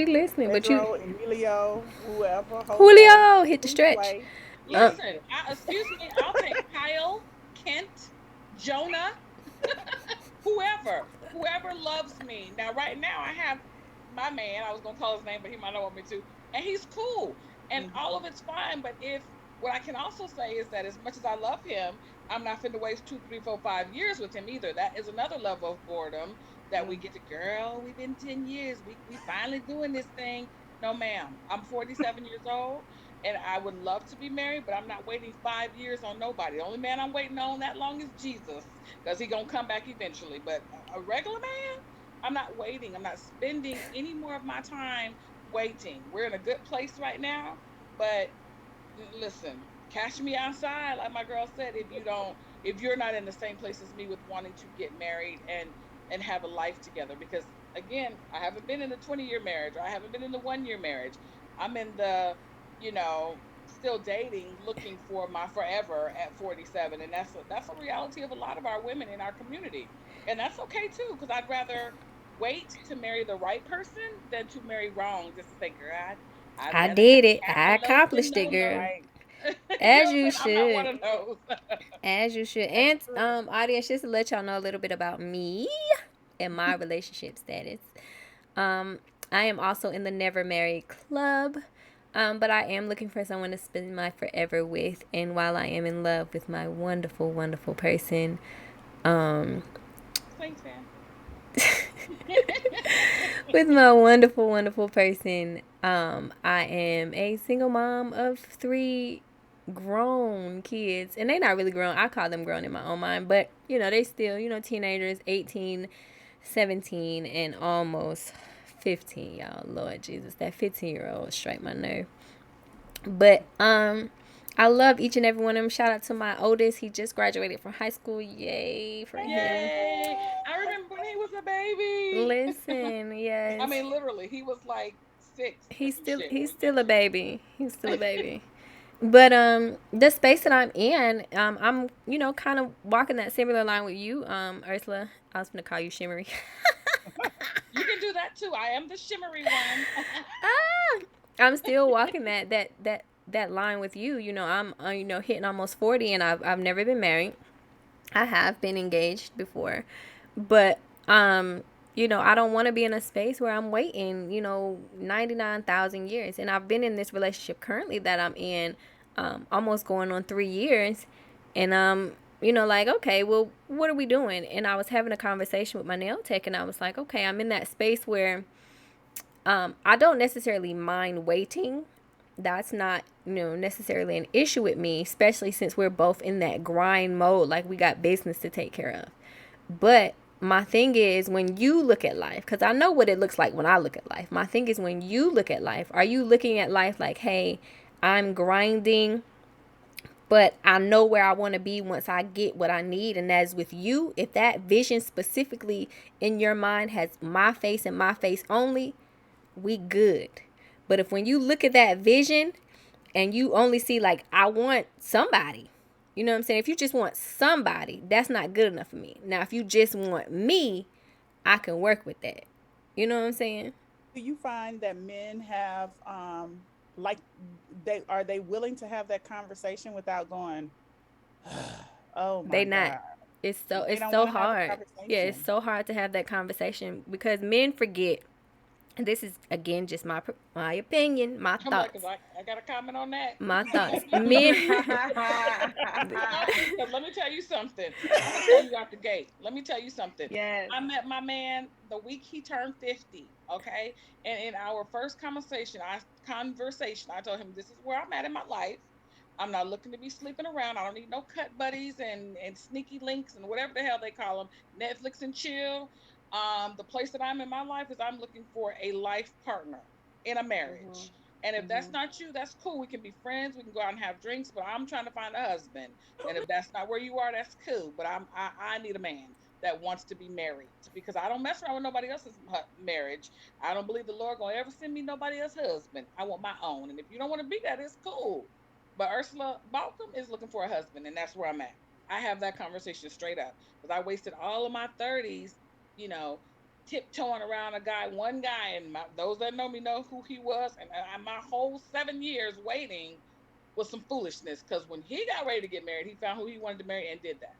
listening, but you Pedro, Emilio, whoever, Jose, Julio hit the please stretch. play. Uh, Yes, Listen, excuse me, I'll take Kyle, Kent, Jonah, whoever loves me. Now, right now, I have my man. I was gonna call his name, but he might not want me to. And he's cool, and mhm, all of it's fine. But if what I can also say is that as much as I love him, I'm not finna waste 2, 3, 4, 5 years with him either. That is another level of boredom that we mm, get to. Girl, we've been 10 years. We finally doing this thing. No, ma'am. I'm 47 years old. And I would love to be married, but I'm not waiting 5 years on nobody. The only man I'm waiting on that long is Jesus, because he gonna come back eventually. But a regular man, I'm not waiting. I'm not spending any more of my time waiting. We're in a good place right now, but listen, catch me outside, like my girl said. If you don't if you're not in the same place as me with wanting to get married and have a life together. Because again, I haven't been in a 20-year marriage, or I haven't been in the 1-year marriage. I'm in the, you know, still dating, looking for my forever at 47, and that's a reality of a lot of our women in our community, and that's okay too. Because I'd rather wait to marry the right person than to marry wrong, just to say, girl, I'd I rather have did it. I cantaloupe than accomplished it, no no. girl. Right. You know As what I'm you saying? I'm not one should. of those. As you should. That's And true. audience, just to let y'all know a little bit about me and my relationship status. Um, I am also in the Never Married Club. But I am looking for someone to spend my forever with. And while I am in love with my wonderful, wonderful person, um, Saints fan. with my wonderful, wonderful person, I am a single mom of 3 grown kids. And they're not really grown. I call them grown in my own mind. But, they still, teenagers, 18, 17, and almost 15, y'all. Lord Jesus, that 15-year-old strike my nerve. But I love each and every one of them. Shout out to my oldest. He just graduated from high school. Yay for him. Yay! I remember when he was a baby. Listen, I yes. mean, literally, he was like 6 or He's some still shit when he's we met still a you. baby. He's still a baby. But the space that I'm in, I'm kind of walking that similar line with you, Ursula. I was gonna call you Shimmery. You can do that too. I am the shimmery one. Ah, I'm still walking that line with you. I'm hitting almost 40, and I've never been married. I have been engaged before, but I don't want to be in a space where I'm waiting, 99,000 years. And I've been in this relationship currently that I'm in, almost going on 3 years, and like, okay, well, what are we doing? And I was having a conversation with my nail tech, and I was like, okay, I'm in that space where I don't necessarily mind waiting. That's not, necessarily an issue with me, especially since we're both in that grind mode, like we got business to take care of. But my thing is, when you look at life, because I know what it looks like when I look at life. My thing is, when you look at life, are you looking at life like, hey, I'm grinding, but I know where I want to be once I get what I need? And as with you, if that vision specifically in your mind has my face and my face only, we good. But if when you look at that vision and you only see, like, I want somebody, you know what I'm saying? If you just want somebody, that's not good enough for me. Now, if you just want me, I can work with that. You know what I'm saying? Do you find that men have like they willing to have that conversation without going, oh They my not. God. It's so They it's don't so want to have the hard. Yeah, it's conversation. so hard to have that conversation because men forget. And this is again just my opinion, my I'm like, 'cause thoughts, I got a comment on that. my thoughts. Men. No, because let me tell you something. I'm gonna tell you out the gate. Let me tell you something. Yes. I met my man the week he turned 50. Okay, and in our first conversation, I told him this is where I'm at in my life. I'm not looking to be sleeping around. I don't need no cut buddies and sneaky links and whatever the hell they call them, Netflix and chill. The place that I'm in my life is I'm looking for a life partner in a Mhm. marriage. And if that's Mhm. not you, that's cool. We can be friends. We can go out and have drinks. But I'm trying to find a husband. And if that's not where you are, that's cool. But I need a man that wants to be married because I don't mess around with nobody else's marriage. I don't believe the Lord gonna ever send me nobody else's husband. I want my own. And if you don't want to be that, it's cool. But Ursula Balcom is looking for a husband, and that's where I'm at. I have that conversation straight up because I wasted all of my 30s, you know, tiptoeing around one guy, and those that know me know who he was. And my whole 7 years waiting was some foolishness because when he got ready to get married, he found who he wanted to marry and did that.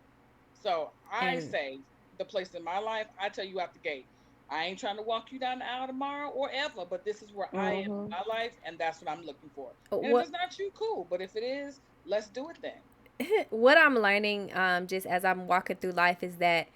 So I And say the place in my life, I tell you out the gate, I ain't trying to walk you down the aisle tomorrow or ever, but this is where I am in Mhm. my life, and that's what I'm looking for. And if what it's not you, cool. But if it is, let's do it then. what I'm learning, just as I'm walking through life, is that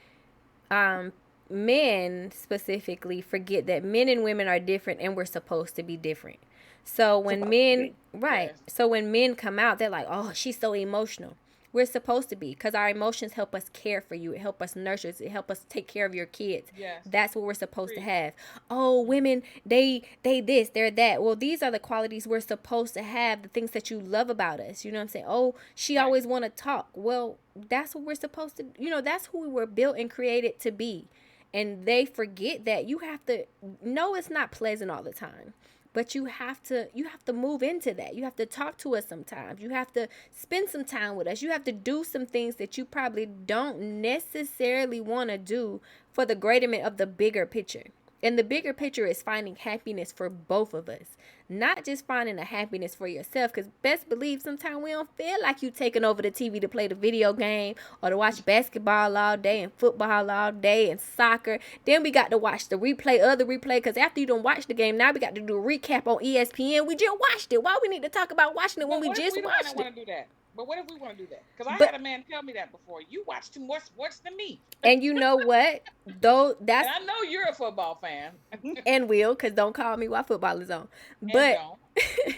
um, men specifically forget that men and women are different, and we're supposed to be different. So when Supposed to men, be. right? Yes. So when men come out, they're like, "Oh, she's so emotional." We're supposed to be, because our emotions help us care for you. It help us nurture. It help us take care of your kids. Yes. That's what we're supposed to Agreed. have. Oh, women, they this, they're that. Well, these are the qualities we're supposed to have, the things that you love about us. You know what I'm saying? Oh, she Right. always want to talk. Well, that's what we're supposed to, that's who we were built and created to be. And they forget that you have to know it's not pleasant all the time. But you have to move into that. You have to talk to us sometimes. You have to spend some time with us. You have to do some things that you probably don't necessarily want to do for the greaterment of the bigger picture. And the bigger picture is finding happiness for both of us. Not just finding a happiness for yourself. Because best believe sometimes we don't feel like you taking over the TV to play the video game or to watch basketball all day and football all day and soccer. Then we got to watch the replay of the replay. Because after you don't watch the game, now we got to do a recap on ESPN. We just watched it. Why we need to talk about watching it when we just watched it? Want to do that? But what if we want to do that? Because I But- had a man tell me that before. You watch too much sports than me. And you know what? Though that's And I know you're a football fan. and will, because don't call me while football is on. And But don't.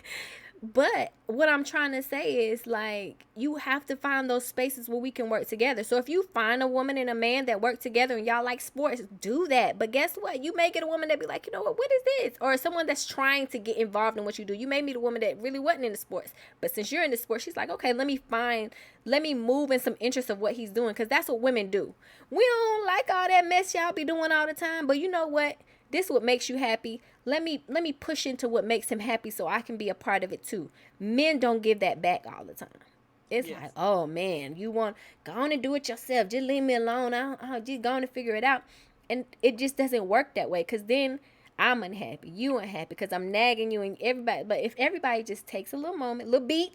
but what I'm trying to say is, like, you have to find those spaces where we can work together. So if you find a woman and a man that work together and y'all like sports, do that. But guess what? You may get a woman that be like, you know what is this? Or someone that's trying to get involved in what you do. You may meet a woman that really wasn't into sports. But since you're into sports, she's like, okay, let me move in some interest of what he's doing. Because that's what women do. We don't like all that mess y'all be doing all the time. But you know what? This is what makes you happy. Let me push into what makes him happy so I can be a part of it too. Men don't give that back all the time. It's Yes. like, oh man, you want, go on and do it yourself. Just leave me alone. I'll just go on and figure it out. And it just doesn't work that way, because then I'm unhappy. You unhappy because I'm nagging you and everybody. But if everybody just takes a little moment, little beat,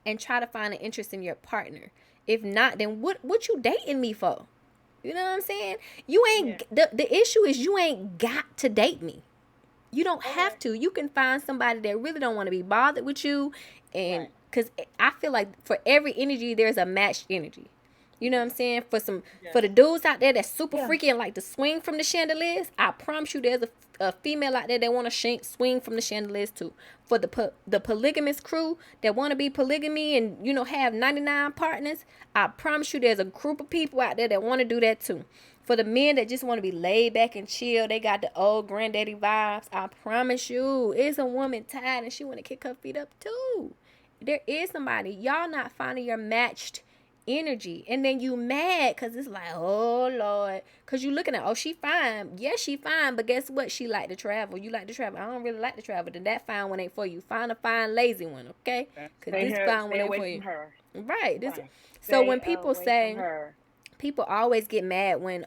and try to find an interest in your partner. If not, then what you dating me for? You know what I'm saying? You ain't, the issue is you ain't got to date me. You don't have to. You can find somebody that really don't want to be bothered with you. And Right. because I feel like for every energy, there's a matched energy. You know what I'm saying? For the dudes out there that's super freaky and like to swing from the chandeliers, I promise you there's a female out there that want to swing from the chandeliers too. For the polygamous crew that want to be polygamy and, have 99 partners, I promise you there's a group of people out there that want to do that too. For the men that just want to be laid back and chill, they got the old granddaddy vibes. I promise you, it's a woman tired and she want to kick her feet up too. There is somebody. Y'all not finding your matched energy, and then you mad because it's like, oh Lord, because you looking at, oh, she fine. Yes, she fine, but guess what? She like to travel. You like to travel. I don't really like to travel. Then that fine one ain't for you. Find a fine lazy one, okay? Because this fine one ain't for you. Right. This. Right. So Stay when people away say, from her. people always get mad when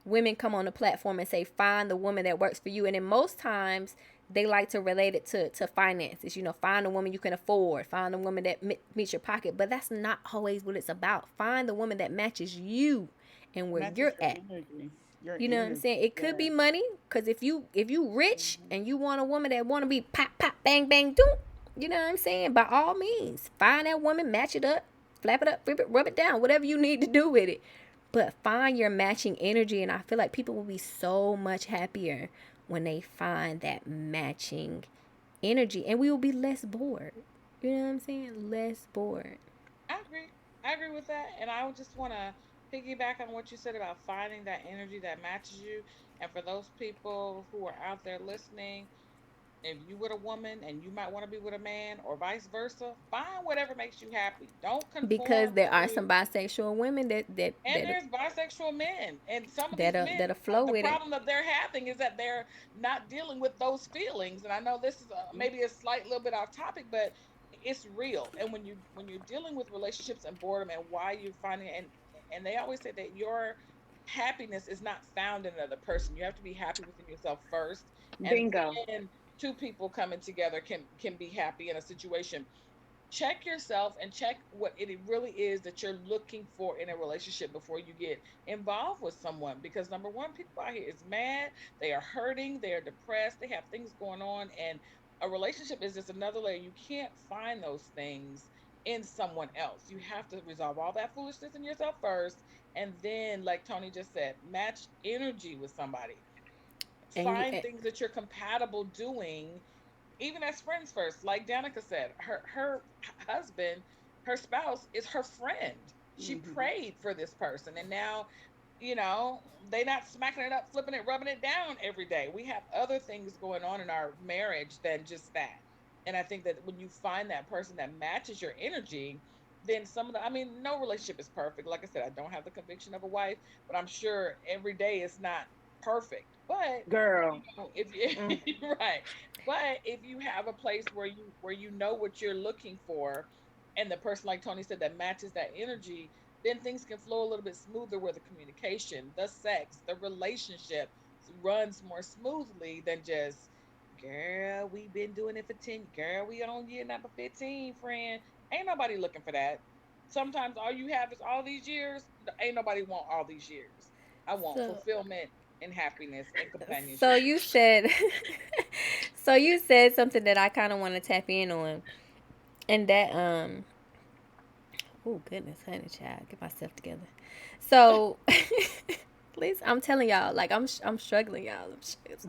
women come on the platform and say, find the woman that works for you, and then most times they like to relate it to finances. Find a woman you can afford. Find a woman that meets your pocket. But that's not always what it's about. Find the woman that matches you and where Matches you're your at. energy, your You know what I'm energy. saying? It could be money, because if you rich and you want a woman that want to be pop, pop, bang, bang, doom, you know what I'm saying? By all means, find that woman, match it up, flap it up, rub it down, whatever you need to do with it. But find your matching energy, and I feel like people will be so much happier when they find that matching energy, and we will be less bored. You know what I'm saying? Less bored. I agree with that. And I would just want to piggyback on what you said about finding that energy that matches you. And for those people who are out there listening, if you with a woman and you might want to be with a man or vice versa, find whatever makes you happy. Don't conform. Because there are to- some bisexual women that And there's bisexual men, and some of these that'll men, flow the with it. problem that they're having is that they're not dealing with those feelings. And I know this is maybe a slight little bit off topic, but it's real. And when you're dealing with relationships and boredom and why you're finding, and they always say that your happiness is not found in another person. You have to be happy within yourself first. And Bingo. then two people coming together can be happy in a situation. Check yourself and check what it really is that you're looking for in a relationship before you get involved with someone. Because number one, people out here is mad, they are hurting, they are depressed, they have things going on, and a relationship is just another layer. You can't find those things in someone else. You have to resolve all that foolishness in yourself first, and then, like Tony just said, match energy with somebody. Find things that you're compatible doing, even as friends first. Like Danica said, her husband her spouse is her friend. She Hmm. prayed for this person, and now, you know, they not smacking it up, flipping it, rubbing it down every day. We have other things going on in our marriage than just that. And I think that when you find that person that matches your energy, then some of the, I mean, no relationship is perfect. Like I said, I don't have the conviction of a wife, but I'm sure every day is not perfect. But Girl. if you Mm. right, but if you have a place where you know what you're looking for, and the person, like Tony said, that matches that energy, then things can flow a little bit smoother, where the communication, the sex, the relationship runs more smoothly than just, girl, we been doing it for 10, girl, we on year number 15, friend. Ain't nobody looking for that. Sometimes all you have is all these years. Ain't nobody want all these years. I want So, fulfillment and happiness and so companionship. you said, so you said something that I kind of want to tap in on, and that oh goodness, honey, child, get myself together. So, please, I'm telling y'all, like I'm struggling, y'all.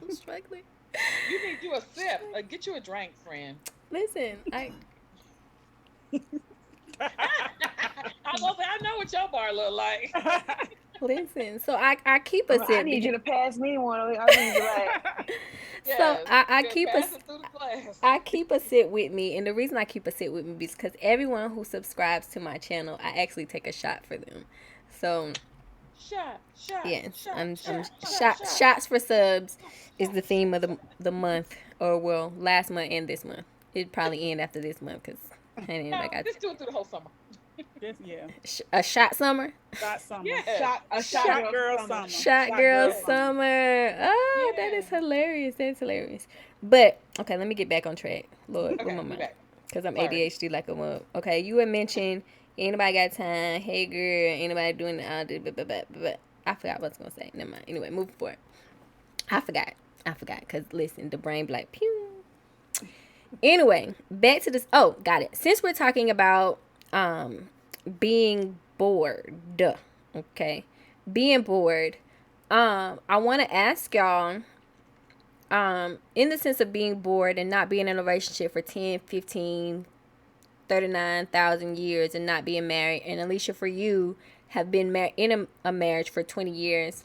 I'm struggling. You need you a sip. Get you a drink, friend. Listen, I I was gonna say, I know what your bar look like. listen. So I keep a I sip need because you to pass me one. I need you like, so Yes, I good. keep a Pass it through the glass. I keep a sit with me, and the reason I keep a sit with me is because everyone who subscribes to my channel, I actually take a shot for them. So Shot, shot, yes, shot, I'm shot, shot, shot, shots for subs is shot, the shot, theme of shot. the month, or well, last month and this month. It probably end after this month because honey, No, I got just do it through the whole summer. Just yeah. a shot summer, Shot summer. Yes, a shot shot. Shot girl girl summer. summer. shot Shot girl girl Yes. summer. summer. Oh, that is Yeah. hilarious. That's hilarious. But okay, let me get back on track. Lord, with Okay, my we mind, back. because I'm Sorry. ADHD like a mug. Okay, you had mentioned anybody got time? Hey girl, anybody doing all the I forgot what I was gonna say. Never mind. Anyway, moving forward. I forgot. I forgot. Cause listen, the brain be like pew. Anyway, back to this. Oh, got it. Since we're talking about being bored, okay, being bored. I want to ask y'all, in the sense of being bored and not being in a relationship for 10, 15, 39,000 years and not being married, and Alicia, for you, have been married in a marriage for 20 years.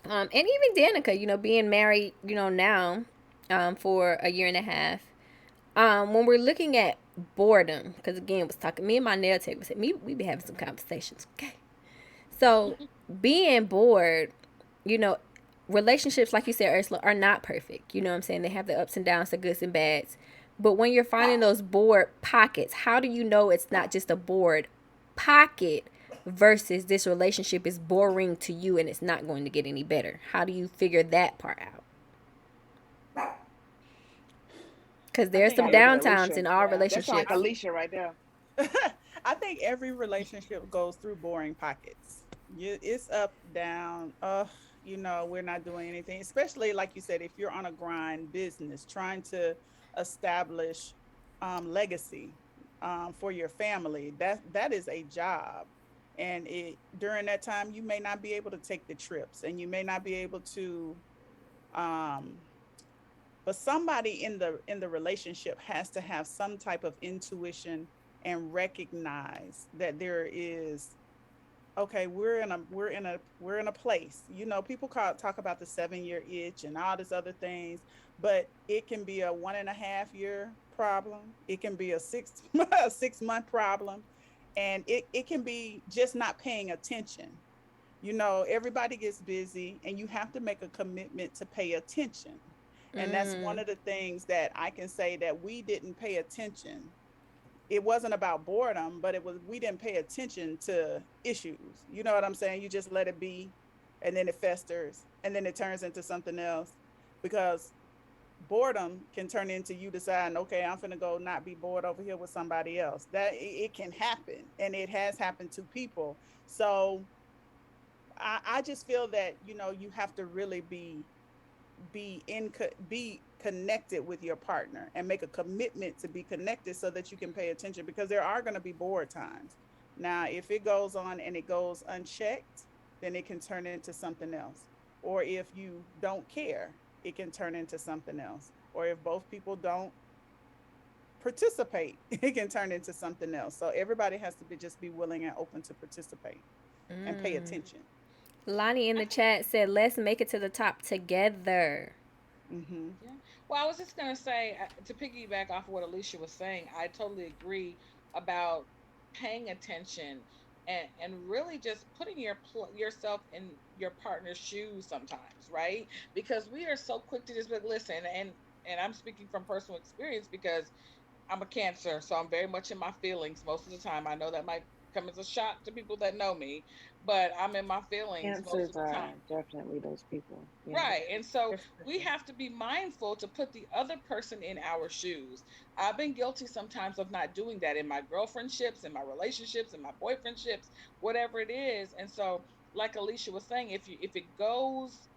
And even Danica, being married, now, for a year and a half. When we're looking at boredom, because again, was talking, me and my nail tech said, we be having some conversations, okay? So being bored, you know, relationships, like you said, Ursula, are not perfect. You know what I'm saying? They have the ups and downs, the goods and bads. But when you're finding those bored pockets, how do you know it's not just a bored pocket versus this relationship is boring to you and it's not going to get any better? How do you figure that part out? Because I there's think some Gotta look at downtowns Alicia. in our Yeah. That sounds like relationships. Alicia right there. I think every relationship goes through boring pockets. It's up, down. We're not doing anything. Especially like you said, if you're on a grind business, trying to establish legacy for your family, that is a job. And during that time, you may not be able to take the trips, and you may not be able to. Um, but somebody in the relationship has to have some type of intuition and recognize that there is, okay, we're in a place. People talk about the 7-year itch and all this other things, but it can be a 1.5 year problem. It can be a six a 6 month problem, and it can be just not paying attention. Everybody gets busy, and you have to make a commitment to pay attention. And that's one Mm, of the things that I can say that we didn't pay attention. It wasn't about boredom, but we didn't pay attention to issues. You know what I'm saying? You just let it be, and then it festers, and then it turns into something else. Because boredom can turn into you deciding, okay, I'm gonna go not be bored over here with somebody else. That it can happen, and it has happened to people. So I just feel that you have to really be connected with your partner and make a commitment to be connected so that you can pay attention, because there are going to be bored times. Now, if it goes on and it goes unchecked, then it can turn into something else. Or if you don't care, it can turn into something else. Or if both people don't participate, it can turn into something else. So everybody has to be just be willing and open to participate and pay Mm. attention. Lonnie in the chat said, "Let's make it to the top together." Mm-hmm. Yeah. Well, I was just gonna say to piggyback off of what Alicia was saying, I totally agree about paying attention and really just putting yourself in your partner's shoes sometimes, right? Because we are so quick to just be like, listen, and I'm speaking from personal experience because I'm a Cancer, so I'm very much in my feelings most of the time. I know that might come as a shock to people that know me, but I'm in my feelings most Cancers of the are time. definitely those people. Yeah. Right. And so Yes, for we sure. have to be mindful to put the other person in our shoes. I've been guilty sometimes of not doing that in my girlfriendships, in my relationships, in my boyfriendships, whatever it is. And so, like Alicia was saying, if it goes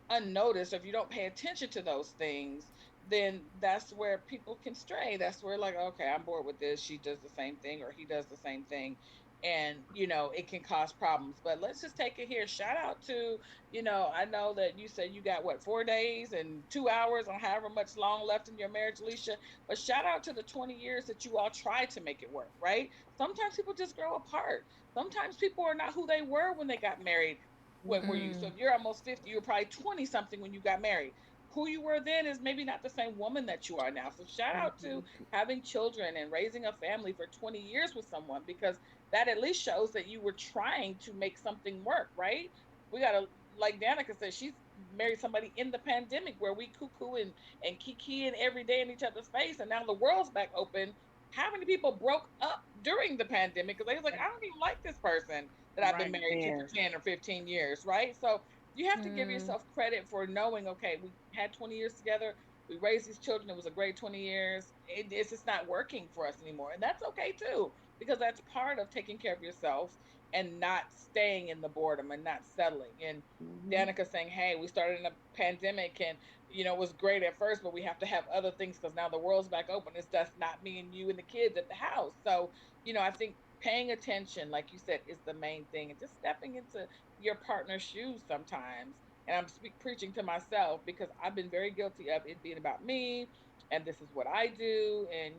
unnoticed, or if you don't pay attention to those things, then that's where people can stray. That's where, like, okay, I'm bored with this. She does the same thing, or he does the same thing. And, it can cause problems. But let's just take it here. Shout out to, I know that you said you got what, 4 days and 2 hours on however much long left in your marriage, Alicia. But shout out to the 20 years that you all tried to make it work, right? Sometimes people just grow apart. Sometimes people are not who they were when they got married. What were you? So Mm. if you're almost 50, you were probably 20 something when you got married. Who you were then is maybe not the same woman that you are now. So shout out to Hmm. having children and raising a family for 20 years with someone, because that at least shows that you were trying to make something work, right? We got to, like Danica said, she's married somebody in the pandemic where we cuckoo and kiki and every day in each other's face, and now the world's back open. How many people broke up during the pandemic because they was like, I don't even like this person that I've been Right. married to for Yes. 10 or 15 years, right? So you have to give Mm. yourself credit for knowing, okay, we had 20 years together, we raised these children, it was a great 20 years. It's just not working for us anymore. And that's okay too, because that's part of taking care of yourself and not staying in the boredom and not settling. And Hmm. Danica saying, hey, we started in a pandemic and it was great at first, but we have to have other things because now the world's back open. It's just not me and you and the kids at the house. So, I think paying attention, like you said, is the main thing, and just stepping into your partner's shoes sometimes. And I'm preaching to myself because I've been very guilty of it being about me, and this is what I do, and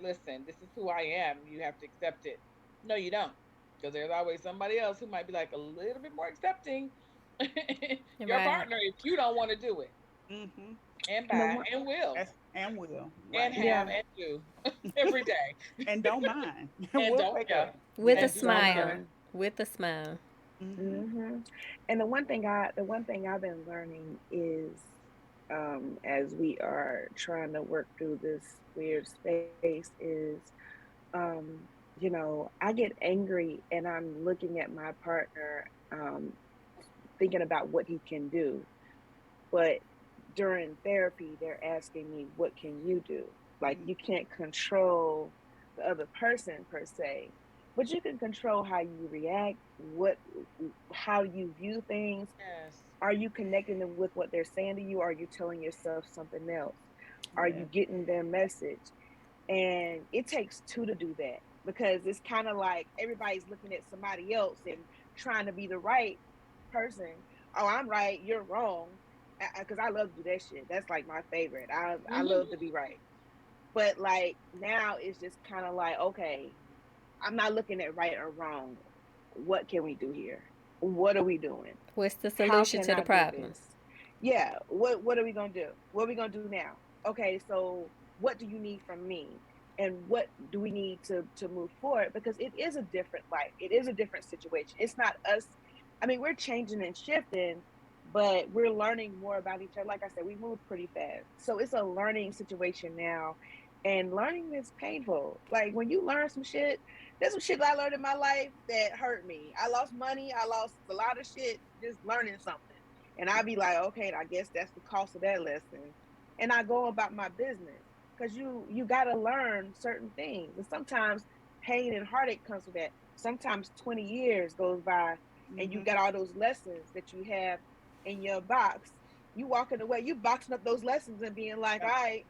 listen, this is who I am. You have to accept it. No, you don't, because there's always somebody else who might be like a little bit more accepting. Your Right. partner, if you don't want to do it, Mm-hmm. and And the buy one, and will And will. and Right. have yeah, and do every day, And don't mind. and We'll don't, take yeah, care. With a and Yes. do take don't care. smile. mind. With a smile. Mm-hmm. Hmm. And the one thing I've been learning is, as we are trying to work through this weird space, is, I get angry and I'm looking at my partner, thinking about what he can do. But during therapy, they're asking me, what can you do? Like, you can't control the other person per se, but you can control how you react, how you view things. Yes. Are you connecting them with what they're saying to you? Are you telling yourself something else? Are you Yeah. getting their message? And it takes two to do that, because it's kind of like everybody's looking at somebody else and trying to be the right person. Oh, I'm right, you're wrong. Because I love to do that shit. That's like my favorite. I love to be right. But like now it's just kind of like, okay, I'm not looking at right or wrong. What can we do here? What are we doing? What's the How solution can to the I do problem? this? Yeah, what are we gonna do? What are we gonna do now? Okay, so what do you need from me? And what do we need to move forward? Because it is a different life. It is a different situation. It's not us. I mean, we're changing and shifting, but we're learning more about each other. Like I said, we move pretty fast. So it's a learning situation now. And learning is painful. Like when you learn some shit, there's some shit that I learned in my life that hurt me. I lost money. I lost a lot of shit just learning something. And I'd be like, okay, I guess that's the cost of that lesson. And I go about my business, because you got to learn certain things. And sometimes pain and heartache comes with that. Sometimes 20 years goes by and you Mm-hmm. got all those lessons that you have in your box. You walking away, you boxing up those lessons and being like, all Yep. right,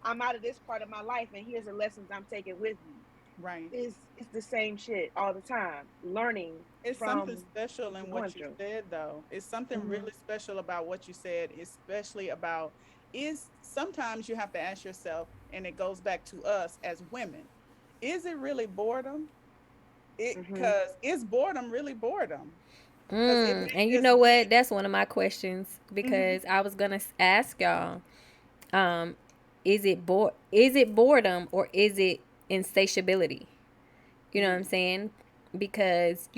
I'm out of this part of my life and here's the lessons I'm taking with me. Right. It's the same shit all the time. Learning It's something from special what in you're going what you through. said, though. It's something Hmm. really special about what you said, especially about is sometimes you have to ask yourself, and it goes back to us as women, is it really boredom? It Mhm. Because is boredom really boredom? Because it And may you just know be. what? That's one of my questions Mhm. because I was gonna ask y'all, um, is it boredom or is it insatiability? You know what I'm Mm. saying? Because,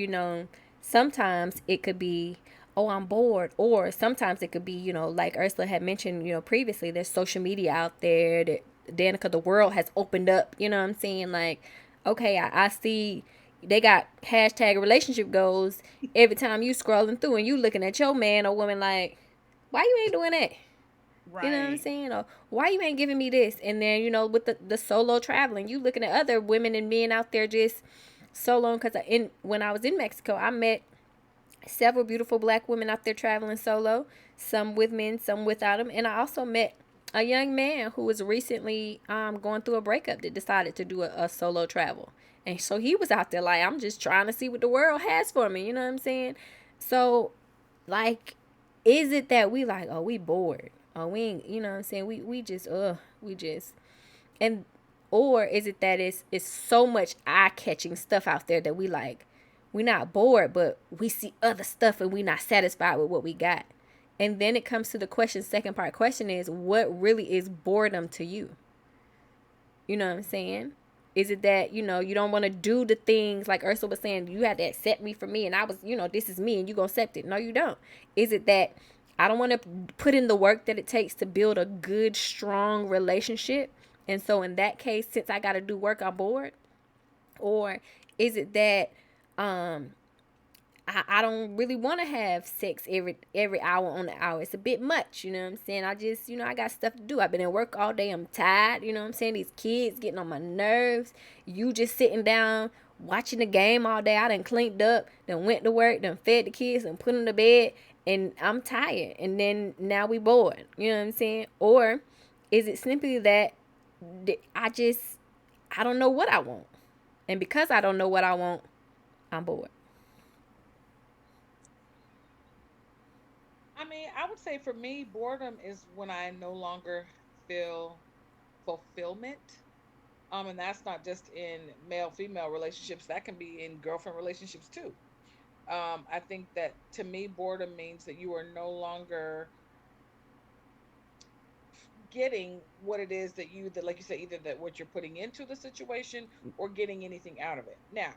sometimes it could be, oh, I'm bored. Or sometimes it could be, like Ursula had mentioned, previously, there's social media out there that Danica, the world has opened up. You know what I'm saying? Like, okay, I see they got hashtag relationship goals every time you scrolling through and you looking at your man or woman like, why you ain't doing that? You know what I'm Right. saying? Or why you ain't giving me this? And then, with the solo traveling, you looking at other women and men out there just solo. Because when I was in Mexico, I met several beautiful black women out there traveling solo, some with men, some without them. And I also met a young man who was recently going through a breakup that decided to do a solo travel. And so he was out there like, I'm just trying to see what the world has for me. You know what I'm saying? So, like, is it that we like, oh, we bored? Oh, we ain't, you know what I'm saying? We just, and, or is it that it's so much eye catching stuff out there that we like, we're not bored, but we see other stuff and we're not satisfied with what we got. And then it comes to the question, second part question is, what really is boredom to you? You know what I'm saying? Is it that, you don't want to do the things like Ursula was saying, you had to accept me for me and I was, this is me and you gonna accept it. No, you don't. Is it that I don't want to put in the work that it takes to build a good, strong relationship? And so in that case, since I gotta do work, I'm bored? Or is it that um I don't really want to have sex every hour on the hour. It's a bit much, you know what I'm saying? I just, I got stuff to do. I've been at work all day. I'm tired, you know what I'm saying? These kids getting on my nerves. You just sitting down watching the game all day. I done cleaned up, done went to work, done fed the kids and put them to bed, and I'm tired. And then now we bored, you know what I'm saying? Or is it simply that I don't know what I want, and because I don't know what I want, I'm bored. I mean, I would say for me, boredom is when I no longer feel fulfillment. And that's not just in male female relationships, that can be in girlfriend relationships too. I think that to me, boredom means that you are no longer getting what it is that like you said, either that what you're putting into the situation or getting anything out of it. Now,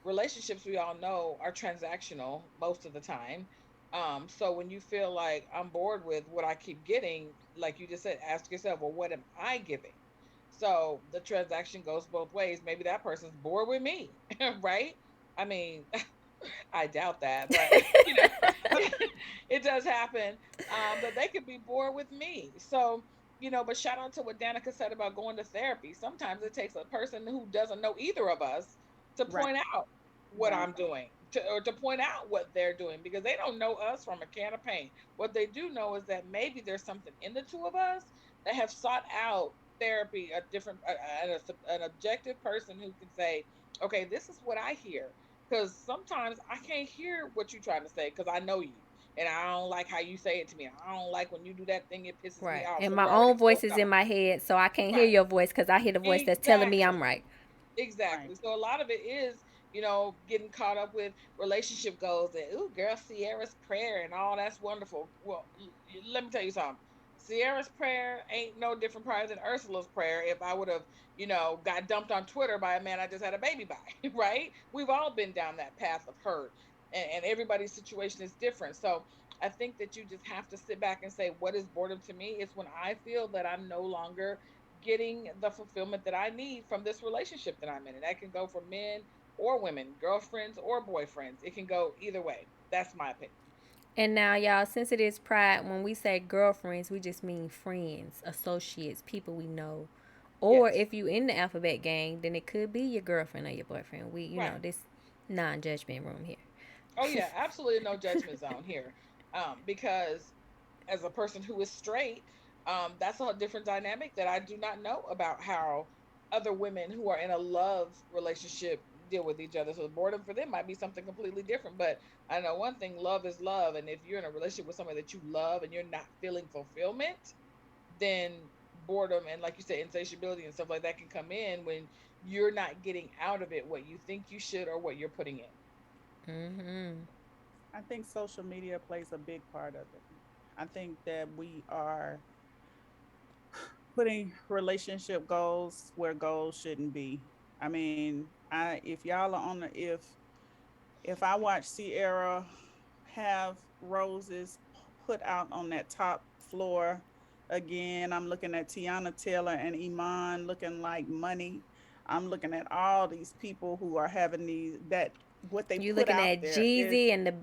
relationships, we all know, are transactional most of the time. So when you feel like I'm bored with what I keep getting, like you just said, ask yourself, well, what am I giving? So the transaction goes both ways. Maybe that person's bored with me, right? I mean, I doubt that, but you know, it does happen. But they could be bored with me. So, but shout out to what Danica said about going to therapy. Sometimes it takes a person who doesn't know either of us to Right. point out what Right. I'm doing, or to point out what they're doing, because they don't know us from a can of paint. What they do know is that maybe there's something in the two of us that have sought out therapy, a different, an objective person who can say, okay, this is what I hear, because sometimes I can't hear what you're trying to say because I know you. And I don't like how you say it to me. I don't like when you do that thing. It pisses me Right. off. And So my we already own voice scoped is out. in my head, so I can't hear Right. your voice because I hear the voice that's telling me I'm Exactly. right. Right. Exactly. So a lot of it is, getting caught up with relationship goals and, ooh, girl, Sierra's prayer and all that's wonderful. Well, let me tell you something. Sierra's prayer ain't no different prayer than Ursula's prayer if I would have, got dumped on Twitter by a man I just had a baby by, right? We've all been down that path of hurt, and everybody's situation is different. So I think that you just have to sit back and say, what is boredom to me? It's when I feel that I'm no longer getting the fulfillment that I need from this relationship that I'm in. And that can go for men or women, girlfriends or boyfriends. It can go either way. That's my opinion. And now, y'all, since it is Pride, when we say girlfriends, we just mean friends, associates, people we know. Or Yes. if you in the alphabet gang, then it could be your girlfriend or your boyfriend. Right. This non-judgment room Oh here. yeah, absolutely no judgment zone here. Because as a person who is straight, that's a different dynamic that I do not know about how other women who are in a love relationship deal with each other. So boredom for them might be something completely different. But I know one thing: love is love, and if you're in a relationship with somebody that you love and you're not feeling fulfillment, then boredom and, like you said, insatiability and stuff like that can come in when you're not getting out of it what you think you should or what you're putting in. Mm-hmm. I think social media plays a big part of it. I think that we are putting relationship goals where goals shouldn't be. I mean, I if y'all are on the if I watch Sierra have roses put out on that top floor again, I'm looking at Tiana Taylor and Iman looking like money. I'm looking at all these people who are having these that what they You put looking out at there is Jeezy and the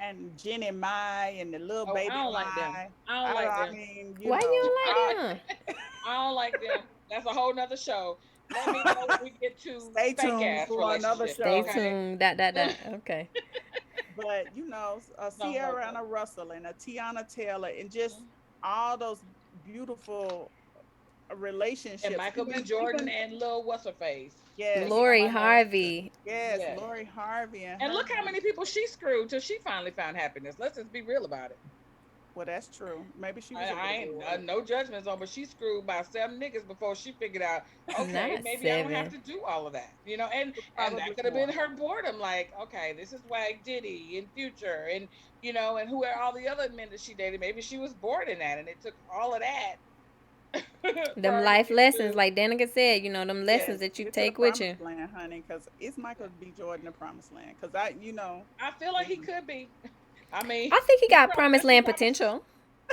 and Jenny Mai and the little Oh, I baby don't like them. Mai. I don't like I them. mean, why you I don't like them? I don't like them. That's a whole nother show. Let me know when we get to stay fake tuned ass for another relationships. Stay show. Okay. tuned. Dot. Okay. But a Don't like Sierra and them. a Russell and a Tiana Taylor and just all those beautiful And relationships. Michael B. Jordan and Lil What's Her Face. Let Yes, me get Lori my name. Harvey. yes, Yes. Lori Harvey and And her look how many people she screwed till she finally found happiness. Let's just be real about it. well, that's true. Maybe she was a I little ain't bored. no judgments on, but she screwed by 7 niggas before she figured out, okay, Not maybe I don't have 7. to do all of that, you know. And that Probably could have been more. her boredom. Like, okay, this is Wag Diddy in Future, and and who are all the other men that she dated. Maybe she was bored in that, and it took all of that for Them her to life get lessons, to. like Danica said, them lessons Yes, that you get to the take with you. promised land, honey, because is Yeah. Michael B. Jordan the promised land? Because I feel like he could be. I mean, I think he got promised that's the land promise. potential.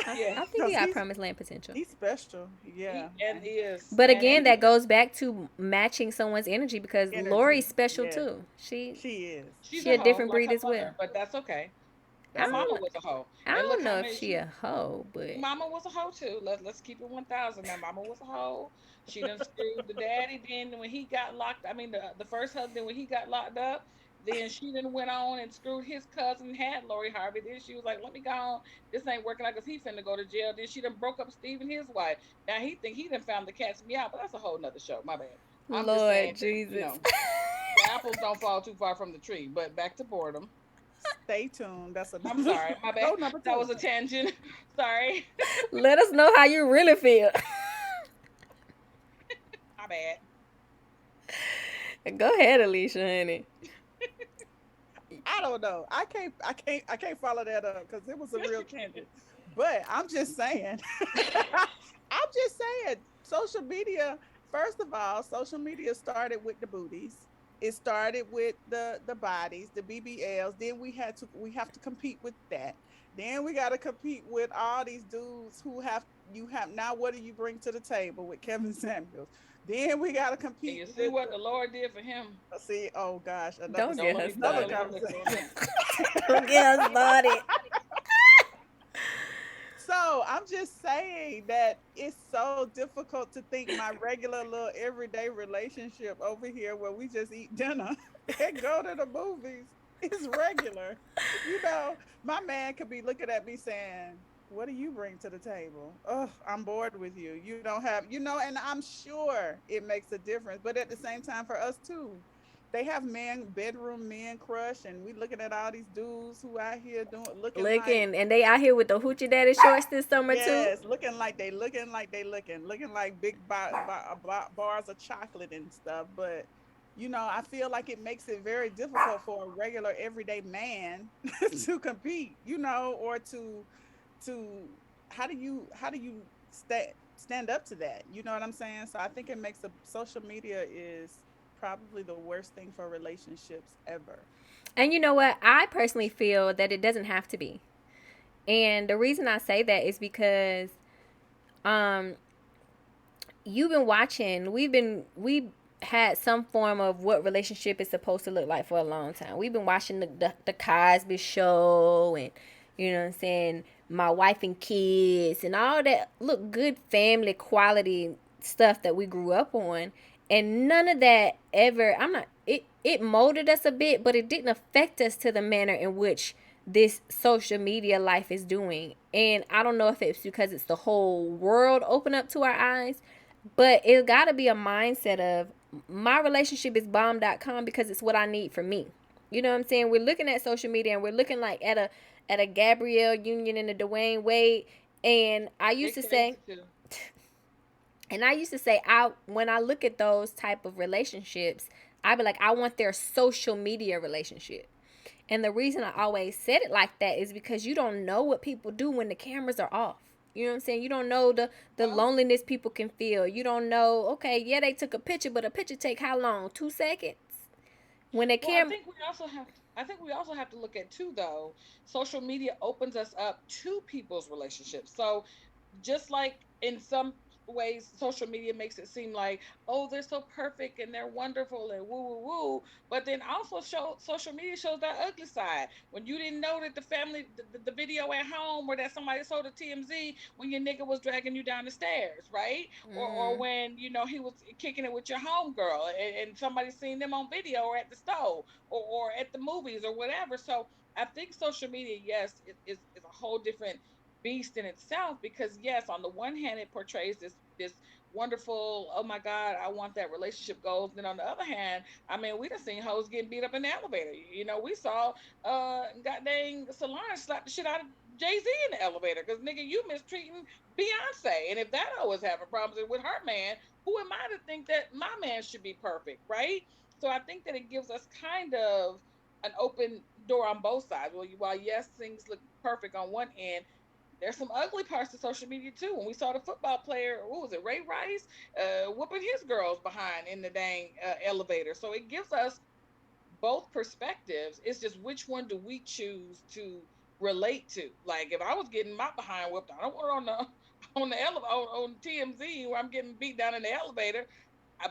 Yeah, I think he because got promised land potential. he's special. he Yeah, and is But and again, that is. goes back to matching someone's energy because energy. Lori's special Yes, too. She she is. She's she a a hoe different like breed her as well. mother, but that's okay. I Her That's don't mama know. was a hoe, I and look don't how know if many she she. a hoe, but Mama was a hoe too. Let's keep it 1,000. Now, Mama was a hoe. She done screwed the daddy. Then when he got locked, I mean the first husband when he got locked up, then she then went on and screwed his cousin, had Lori Harvey. Then she was like, "Let me go on. This ain't working out because he finna go to jail." Then she done broke up Steve and his wife. Now he think he done found the cat's meow, but that's a whole nother show. My bad. I'm just saying Lord that Jesus. the apples don't fall too far from the tree. But back to boredom. stay tuned. That's I'm another sorry, my bad. show number That two. was a tangent. Sorry, Let us know how you really feel. my bad. Go ahead, Alicia, honey. I don't know. I can't follow that up because it was a real tangent. But I'm just saying. I'm just saying. Social media. First of all, social media started with the booties. It started with the bodies, the BBLs. Then we have to compete with that. Then we got to compete with all these dudes who have you have now. What do you bring to the table with Kevin Samuels? Then we got to And compete you see with what the Lord did for him. see. Oh gosh, Don't Don't get let her me another don't started. let me go conversation. there. Don't get her started. So I'm just saying that it's so difficult to think my regular little everyday relationship over here where we just eat dinner and go to the movies is regular. My man could be looking at me saying, "What do you bring to the table? Oh, I'm bored with you. You don't have, and I'm sure it makes a difference. But at the same time, for us too, they have bedroom men crush, and we looking at all these dudes who out here looking like Looking, and they out here with the hoochie daddy shorts this summer too. yes, looking like big bars of chocolate and stuff. But I feel like it makes it very difficult for a regular everyday man to compete, or to how do you stand up to that? You know what I'm saying? So I think it makes social media is probably the worst thing for relationships ever. And you know what? I personally feel that it doesn't have to be. And the reason I say that is because um you've been watching, we had some form of what relationship is supposed to look like for a long time. We've been watching the Cosby show and you know what I'm saying, My Wife and Kids and all that look good family quality stuff that we grew up on. And none of that ever it molded us a bit, but it didn't affect us to the manner in which this social media life is doing. And I don't know if it's because it's the whole world open up to our eyes, but it got to be a mindset of my relationship is bomb.com because it's what I need for me. You know what I'm saying? We're looking at social media and we're looking like at a Gabrielle Union and a Dwayne Wade, And I They used to crazy say, too. I when I look at those type of relationships, I be like, I want their social media relationship. And the reason I always said it like that is because you don't know what people do when the cameras are off. You know what I'm saying? You don't know the Well, loneliness people can feel. You don't know, okay, yeah, they took a picture, but a picture take how long? 2 seconds? When the well, I camera think we also have to, I think we also have to look at too though. Social media opens us up to people's relationships. So just like in some ways social media makes it seem like, oh, they're so perfect and they're wonderful and woo woo woo, but then also social media shows that ugly side when you didn't know that the family the video at home, or that somebody sold a TMZ when your nigga was dragging you down the stairs, right? Or mm, when he was kicking it with your homegirl, and somebody seen them on video or at the stove, or at the movies or whatever. So I think social media, yes, is a whole different beast in itself, because yes, on the one hand it portrays this wonderful, oh my god, I want that relationship goals. Then on the other hand, I mean, we done seen hoes getting beat up in the elevator. We saw god dang Solange slap the shit out of Jay-Z in the elevator because nigga, you mistreating Beyonce. And if that hoe was having problems with her man, who am I to think that my man should be perfect, right? So I think that it gives us kind of an open door on both sides. Well, while yes, things look perfect on one end, there's some ugly parts to social media too. When we saw the football player, what was it, Ray Rice, whooping his girls behind in the dang elevator. So it gives us both perspectives. It's just which one do we choose to relate to? Like if I was getting my behind whooped, I don't want it on the on TMZ where I'm getting beat down in the elevator.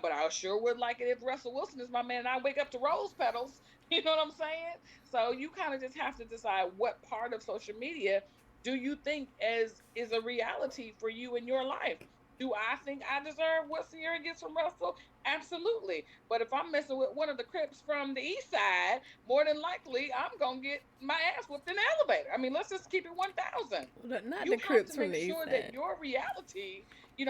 But I sure would like it if Russell Wilson is my man and I wake up to rose petals. You know what I'm saying? So you kind of just have to decide what part of social media do you think is a reality for you in your life. Do I think I deserve what Sierra gets from Russell? Absolutely. But if I'm messing with one of the Crips from the East Side, more than likely I'm gonna get my ass whooped in the elevator. I mean, let's just keep it 1,000. not You the have to Crips from make the East sure that Side. your reality,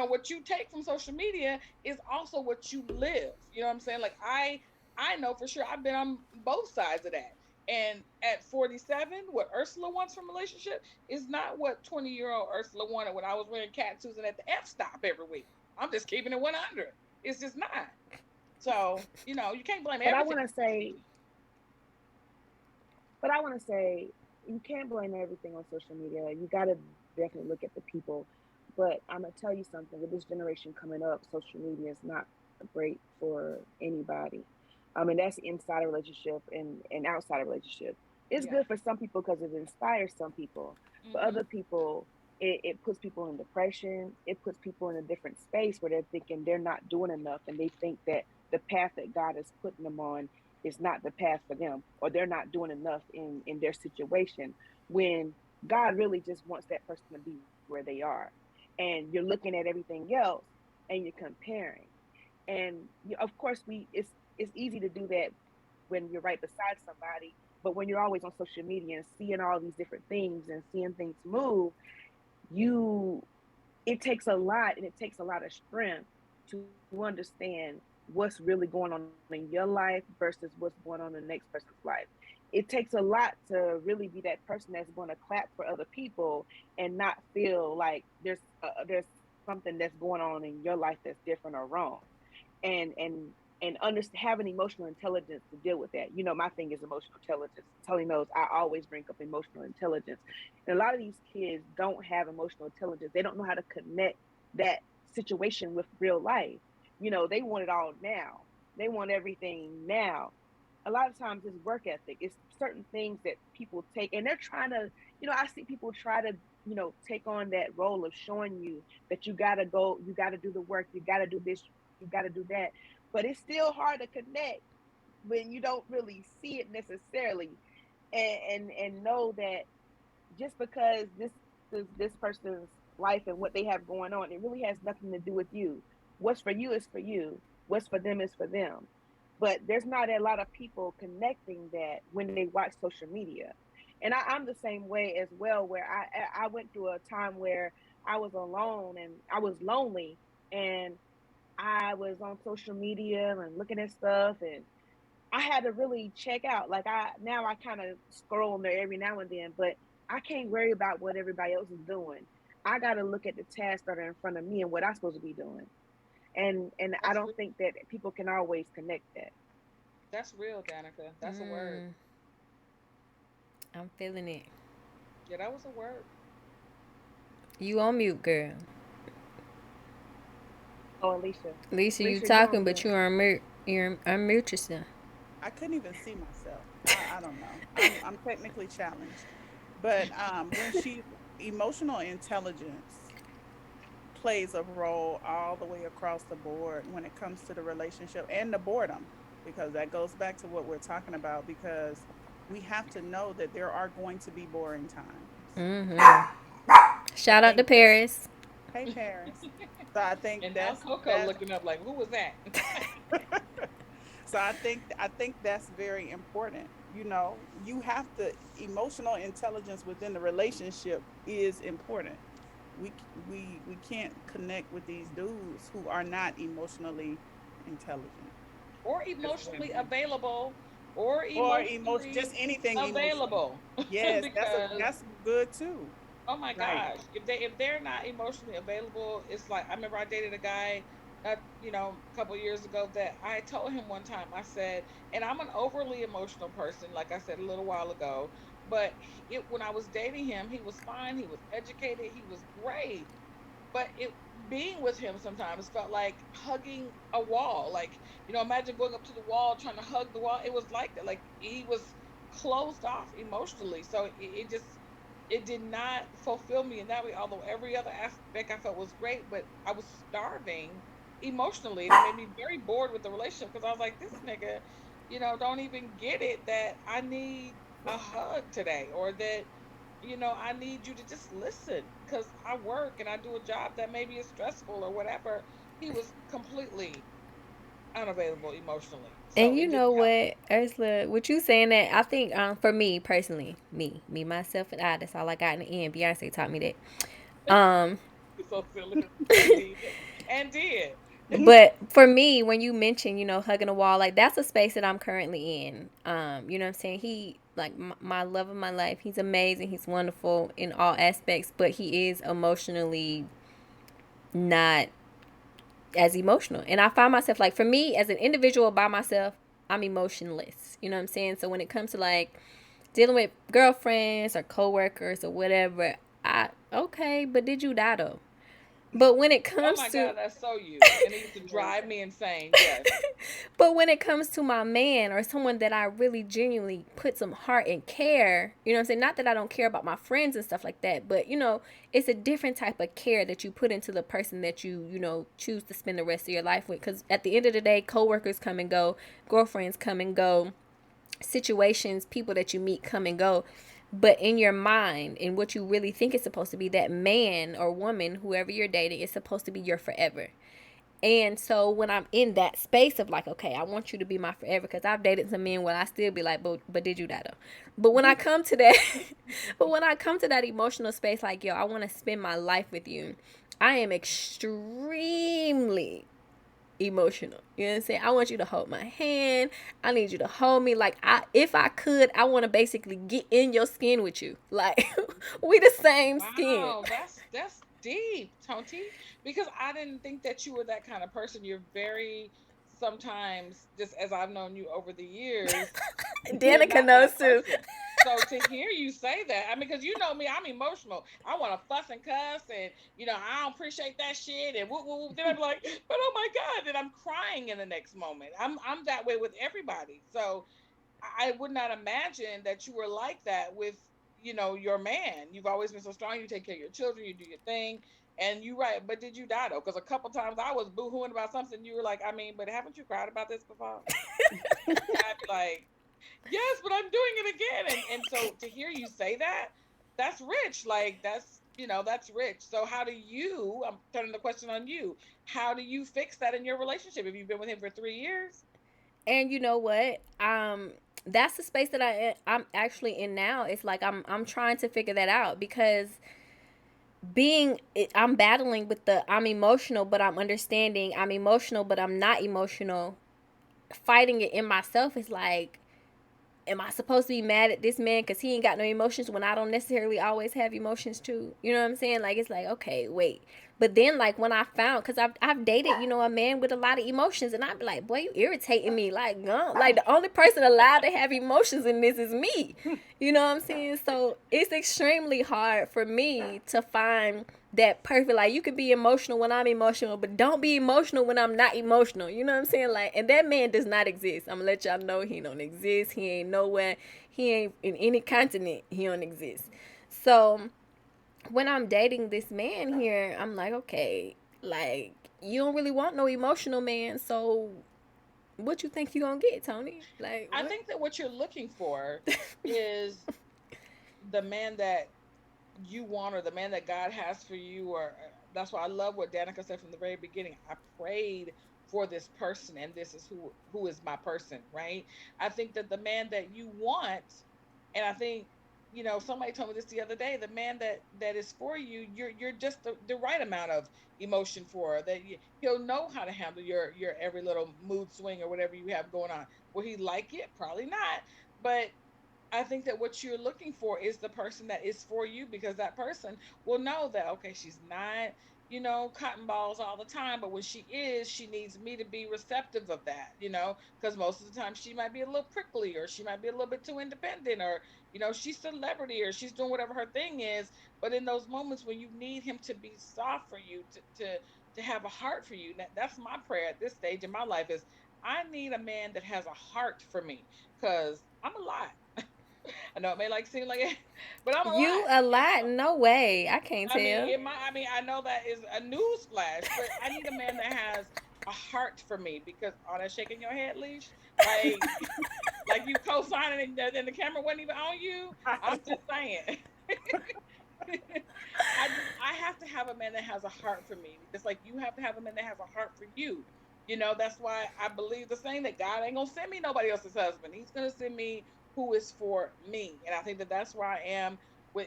what you take from social media is also what you live. You know what I'm saying? Like I know for sure I've been on both sides of that. And at 47, what Ursula wants from a relationship is not what 20-year-old Ursula wanted when I was wearing cat Susan at the F stop every week. I'm just keeping it 100. It's just not. So, you can't blame But I everything want to on social say, media. but I want to say, you can't blame everything on social media. You got to definitely look at the people. But I'm gonna tell you something. With this generation coming up, social media is not great for anybody. I mean, that's inside a relationship and outside a relationship. It's Yeah. good for some people because it inspires some people. For Mm-hmm. other people, it puts people in depression. It puts people in a different space where they're thinking they're not doing enough, and they think that the path that God is putting them on is not the path for them, or they're not doing enough in their situation, when God really just wants that person to be where they are. And you're looking at everything else and you're comparing. And of course, it's easy to do that when you're right beside somebody, but when you're always on social media and seeing all these different things and seeing things move, you it takes a lot, and it takes a lot of strength to understand what's really going on in your life versus what's going on in the next person's life. It takes a lot to really be that person that's going to clap for other people and not feel like there's something that's going on in your life that's different or wrong. And having emotional intelligence to deal with that. My thing is emotional intelligence. Tully knows I always bring up emotional intelligence. And a lot of these kids don't have emotional intelligence. They don't know how to connect that situation with real life. They want it all now. They want everything now. A lot of times it's work ethic. It's certain things that people take, and they're trying to, I see people try to, take on that role of showing you that you got to go, you got to do the work, you got to do this, you got to do that. But it's still hard to connect when you don't really see it necessarily, and know that just because this person's life and what they have going on, it really has nothing to do with you. What's for you is for you. What's for them is for them. But there's not a lot of people connecting that when they watch social media. And I'm the same way as well, where I went through a time where I was alone and I was lonely, and I was on social media and looking at stuff, and I had to really check out. Like I kind of scroll on there every now and then, but I can't worry about what everybody else is doing. I got to look at the tasks that are in front of me and what I'm supposed to be doing. And I That's don't think that people can always connect that. that's real, Danica. That's a word. Mm, I'm feeling it. Yeah, that was a word. You on mute, girl. Oh, Alicia. Lisa, you Alicia, you're on talking, but mute. you are mute. You're unmute yourself. I couldn't even see myself. I don't know. I'm technically challenged. But when she emotional intelligence plays a role all the way across the board when it comes to the relationship and the boredom, because that goes back to what we're talking about, because we have to know that there are going to be boring times. Mm-hmm. I Shout out to think that's, Paris. hey Paris. So I think And now that's Coco that's looking up like, who was that? so I think that's very important. You know, you have to emotional intelligence within the relationship is important. We can't connect with these dudes who are not emotionally intelligent. Or As emotionally women. available, or Or emotion, emotionally just anything emotional. available. Yes, Because that's good too. oh my Right. gosh, if they're not emotionally available, it's like I remember I dated a guy, a couple years ago that I told him one time. I said, and I'm an overly emotional person, like I said a little while ago. But when I was dating him, he was fine. He was educated. He was great. But it being with him sometimes felt like hugging a wall. Like imagine going up to the wall trying to hug the wall. It was like that. Like he was closed off emotionally. So it just it did not fulfill me in that way. Although every other aspect I felt was great, but I was starving emotionally, and it made me very bored with the relationship because I was like, this nigga, don't even get it that I need a hug today, or that I need you to just listen because I work and I do a job that maybe is stressful or whatever. He was completely unavailable emotionally, so And you it didn't know help. what, Ursula, with you saying that, I think for me personally, me, myself, and I, that's all I got in the end. Beyonce taught me that. It's so silly, and did, and did. But for me, when you mention, hugging a wall, like that's a space that I'm currently in. You know what I'm saying? He, like, my love of my life. He's amazing. He's wonderful in all aspects, but he is emotionally not as emotional. And I find myself, like, for me as an individual by myself, I'm emotionless. You know what I'm saying? So when it comes to like dealing with girlfriends or coworkers or whatever, okay, but did you die though? But when it Oh comes my to God, that's so you, and it used to drive me insane. Yes. but when it comes to my man or someone that I really genuinely put some heart and care, you know what I'm saying? Not that I don't care about my friends and stuff like that, but it's a different type of care that you put into the person that you choose to spend the rest of your life with. Because at the end of the day, coworkers come and go, girlfriends come and go, situations, people that you meet come and go. But in your mind, and what you really think is supposed to be, that man or woman, whoever you're dating, is supposed to be your forever. And so when I'm in that space of like, okay, I want you to be my forever, because I've dated some men where I still be like, but did you that though? But when I come to that, but when I come to that emotional space, like, yo, I want to spend my life with you, I am extremely emotional. You know what I'm saying? I want you to hold my hand. I need you to hold me. Like, if I could, I want to basically get in your skin with you. Like, we the same skin. Wow, that's deep, Tonti. Because I didn't think that you were that kind of person. You're very sometimes, just as I've known you over the years, you're Danica not knows that too. person. So to hear you say that, I mean, because you know me, I'm emotional. I want to fuss and cuss, and I don't appreciate that shit, and whoop, whoop, whoop. Then I'm like, but oh my God, then I'm crying in the next moment. I'm that way with everybody. So I would not imagine that you were like that with your man. You've always been so strong. You take care of your children. You do your thing. And you right, but did you die though? Because a couple times I was boohooing about something. You were like, I mean, but haven't you cried about this before? And I'd be like, yes, but I'm doing it again. And so to hear you say that, that's rich. Like that's rich. So how do you? I'm turning the question on you. How do you fix that in your relationship if you've been with him for 3 years? And you know what? That's the space that I'm actually in now. It's like I'm trying to figure that out, because I'm battling with the I'm emotional but I'm understanding, I'm emotional but I'm not emotional. Fighting it in myself is like, am I supposed to be mad at this man because he ain't got no emotions when I don't necessarily always have emotions too? You know what I'm saying? Like, it's like, okay, wait. But then, like, when I found, because I've dated, a man with a lot of emotions, and I'd be like, boy, you irritating me. Like, no, like, the only person allowed to have emotions in this is me. You know what I'm saying? So it's extremely hard for me to find that perfect, like, you can be emotional when I'm emotional, but don't be emotional when I'm not emotional. You know what I'm saying? Like, and that man does not exist. I'm gonna let y'all know he don't exist. He ain't nowhere. He ain't in any continent. He don't exist. So when I'm dating this man here, I'm like, okay, like, you don't really want no emotional man, so what you think you gonna get, Tony? Like, I what? think that what you're looking for is the man that you want, or the man that God has for you, or that's why I love what Danica said from the very beginning. I prayed for this person, and this is who is my person, right? I think that the man that you want, and I think, somebody told me this the other day, the man that is for you, you're just the right amount of emotion for, that he'll know how to handle your every little mood swing or whatever you have going on. Will he like it? Probably not. But I think that what you're looking for is the person that is for you, because that person will know that, okay, she's not, cotton balls all the time, but when she is, she needs me to be receptive of that, because most of the time she might be a little prickly, or she might be a little bit too independent, or, she's celebrity, or she's doing whatever her thing is. But in those moments when you need him to be soft for you, to have a heart for you, that's my prayer at this stage in my life, is I need a man that has a heart for me, because I'm a lot. I know it may seem like it, but I'm a You lot. a lot? No way. I can't I mean, tell. I know that is a news flash, but I need a man that has a heart for me, because all that shaking your head, Leash, like like you co-signing, and the camera wasn't even on you. I'm just saying. I have to have a man that has a heart for me, just like you have to have a man that has a heart for you. That's why I believe the saying that God ain't gonna send me nobody else's husband. He's gonna send me who is for me, and I think that that's where I am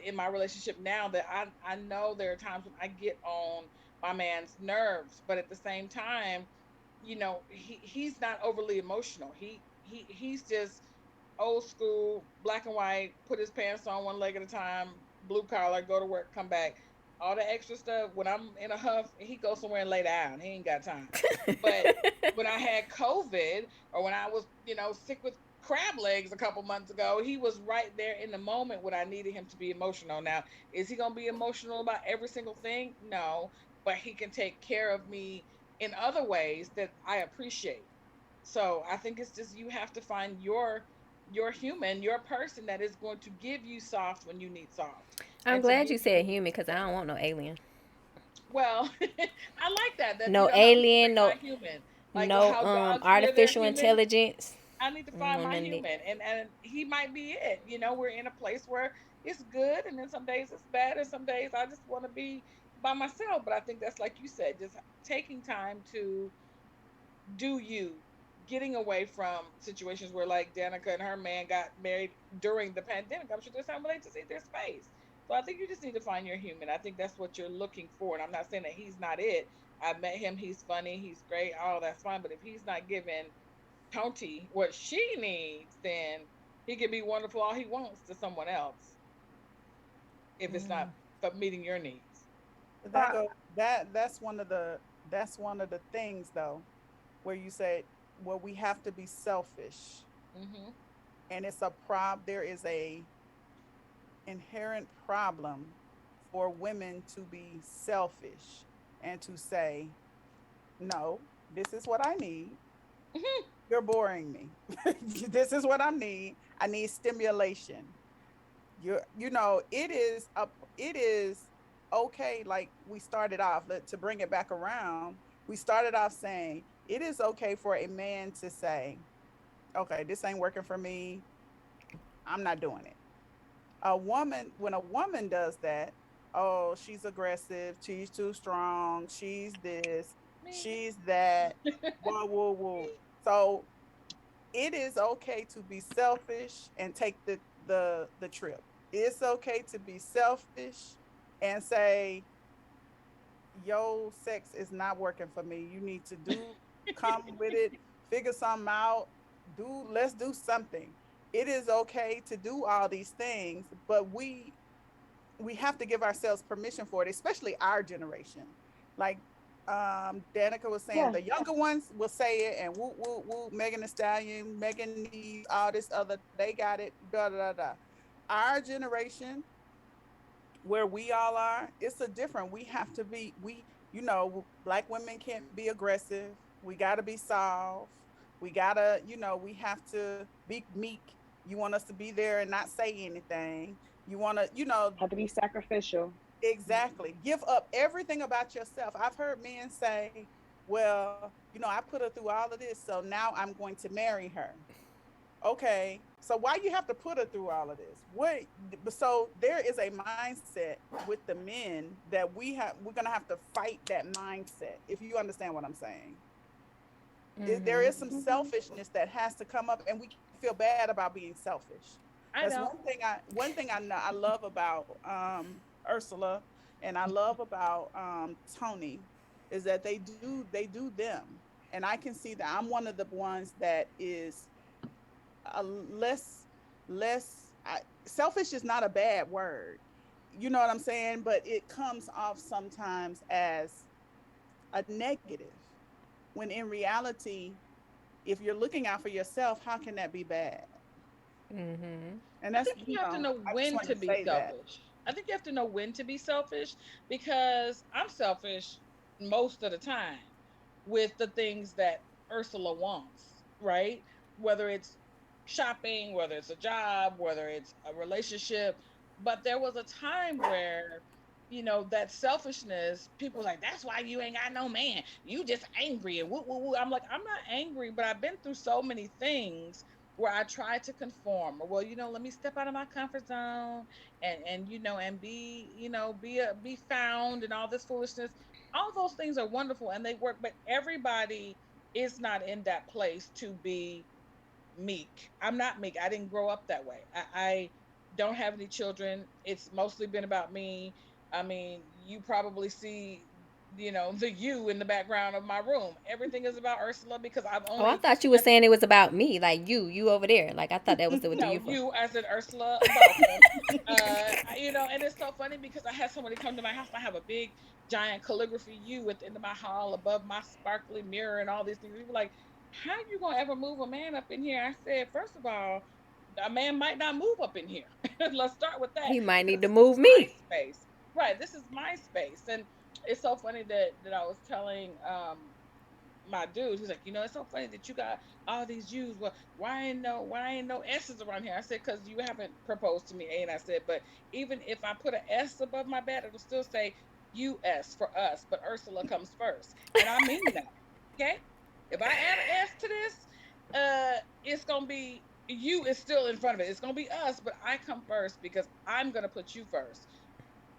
in my relationship now. That I know there are times when I get on my man's nerves, but at the same time, he's not overly emotional. He's just old school, black and white, put his pants on one leg at a time, blue collar, go to work, come back. All the extra stuff, when I'm in a huff, he goes somewhere and lay down. He ain't got time. But when I had COVID, or when I was, sick with crab legs a couple months ago, he was right there in the moment when I needed him to be emotional. Now, is he going to be emotional about every single thing? No, but he can take care of me in other ways that I appreciate. So I think it's just, you have to find your human, your person that is going to give you soft when you need soft, I'm and to glad give you you, said human because I don't want no alien. well, I like that No how people say alien, my no human, like no how dogs hear their artificial human. intelligence. I need to I don't find want my none of that. human, and he might be it. We're in a place where it's good, and then some days it's bad, and some days I just want to be by myself. But I think that's, like you said, just taking time to do you, getting away from situations where, like, Danica and her man got married during the pandemic. I'm sure there's time where they just need their space. So I think you just need to find your human. I think that's what you're looking for. And I'm not saying that he's not it. I met him. He's funny. He's great. All that's fine. But if he's not giving Tonti what she needs, then he can be wonderful all he wants to someone else if it's not meeting your needs. But that Uh, go that's one of the things though, where you said, well, we have to be selfish. Mm-hmm. And it's a there is a inherent problem for women to be selfish and to say, no, this is what I need. You're boring me. This is what I need. I need stimulation. It is okay. Like we started off, to bring it back around, we started off saying it is okay for a man to say, okay, this ain't working for me. I'm not doing it. When a woman does that, oh, she's aggressive, she's too strong, she's this, Me. she's that, whoa, whoa, whoa. Me. So it is okay to be selfish and take the trip. It's okay to be selfish and say, yo, sex is not working for me. You need to come with it, figure something out, let's do something. it is okay to do all these things, but we have to give ourselves permission for it, especially our generation. Like Danica was saying, Yeah. the younger ones will say it and woo woo woo, Megan Thee Stallion, Megan these, all this other, they got it, da da da da. Our generation, where we all are, it's a different. We have to be, black women can't be aggressive. We got to be soft. We got to, we have to be meek. You want us to be there and not say anything. You want to, Have to be sacrificial. exactly give up everything about yourself. I've heard men say, well, I put her through all of this, so now I'm going to marry her. Okay, so why you have to put her through all of this? What? So there is a mindset with the men that we're gonna have to fight that mindset. If you understand what I'm saying, there is some Mm-hmm. selfishness that has to come up, and we feel bad about being selfish. I That's know. one thing I know I love about Ursula, and I love about Tony, is that they do them, and I can see that I'm one of the ones that is less selfish is not a bad word, you know what I'm saying, but it comes off sometimes as a negative, when in reality, if you're looking out for yourself, how can that be bad? And I that's, think you have to know I just when wanted to to be say that. selfish. I think you have to know when to be selfish because I'm selfish most of the time with the things that Ursula wants, right? Whether it's shopping, whether it's a job, whether it's a relationship. But there was a time where, that selfishness, people was like, that's why you ain't got no man. You just angry and woo woo woo. I'm like, I'm not angry, but I've been through so many things where I try to conform. Or, well, let me step out of my comfort zone and be, be found and all this foolishness. All those things are wonderful and they work, but everybody is not in that place to be meek. I'm not meek. I didn't grow up that way. I don't have any children. It's mostly been about me. I mean, you probably see, the you in the background of my room. Everything is about Ursula because I've Oh, I only thought you were had saying it was about me, like you over there. Like I thought that was the no, you for. you as in Ursula Balcom. And it's so funny because I had somebody come to my house. I have a big, giant calligraphy U at the end of my hall above my sparkly mirror and all these things. People like, how you gonna ever move a man up in here? I said, first of all, a man might not move up in here. Let's start with that He might because need to this is move my me. space. Right, this is my space, and it's so funny that I was telling my dude, he's like, it's so funny that you got all these U's. Well, why ain't no S's around here? I said, because you haven't proposed to me, A. And I said, but even if I put an S above my bed, it'll still say US for us, but Ursula comes first. And I mean that. Okay? If I add an S to this, it's gonna be you is still in front of it. It's gonna be us, but I come first because I'm gonna put you first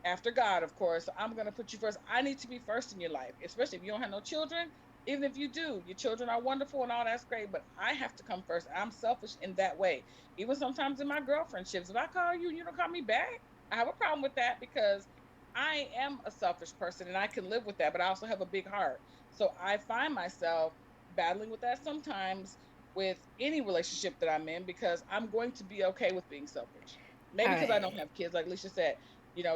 after God, of course. I'm going to put you first. I need to be first in your life, especially if you don't have no children. Even if you do, your children are wonderful and all that's great, but I have to come first. I'm selfish in that way. Even sometimes in my girlfriendships, if I call you, you don't call me back. I have a problem with that because I am a selfish person and I can live with that, but I also have a big heart. So I find myself battling with that sometimes with any relationship that I'm in because I'm going to be okay with being selfish. All Maybe because I right. don't have kids, like Alicia said,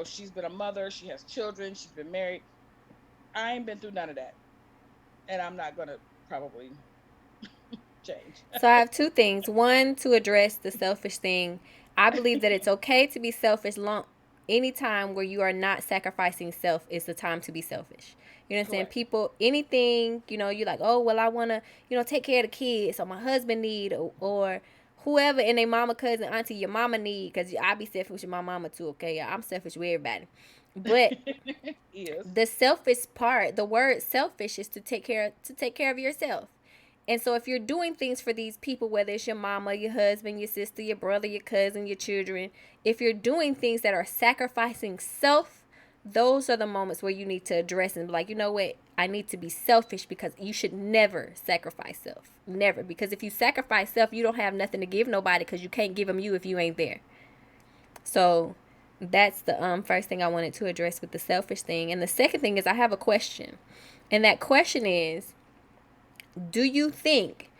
she's been a mother, she has children, she's been married. I ain't been through none of that. And I'm not gonna probably change. So I have two things. One, to address the selfish thing. I believe that it's okay to be selfish long anytime where you are not sacrificing self is the time to be selfish. You know what I'm saying? Correct. People, anything, you're like, oh, well, I want to, take care of the kids or my husband need or whoever in their mama, cousin, auntie, your mama need, because I be selfish with my mama too, okay? I'm selfish with everybody. But Yes. the selfish part, the word selfish is to take care of yourself. And so if you're doing things for these people, whether it's your mama, your husband, your sister, your brother, your cousin, your children, if you're doing things that are sacrificing self, those are the moments where you need to address and be like, you know what? I need to be selfish because you should never sacrifice self. Never. Because if you sacrifice self, you don't have nothing to give nobody because you can't give them you if you ain't there. So that's the first thing I wanted to address with the selfish thing. And the second thing is I have a question. And that question is, do you think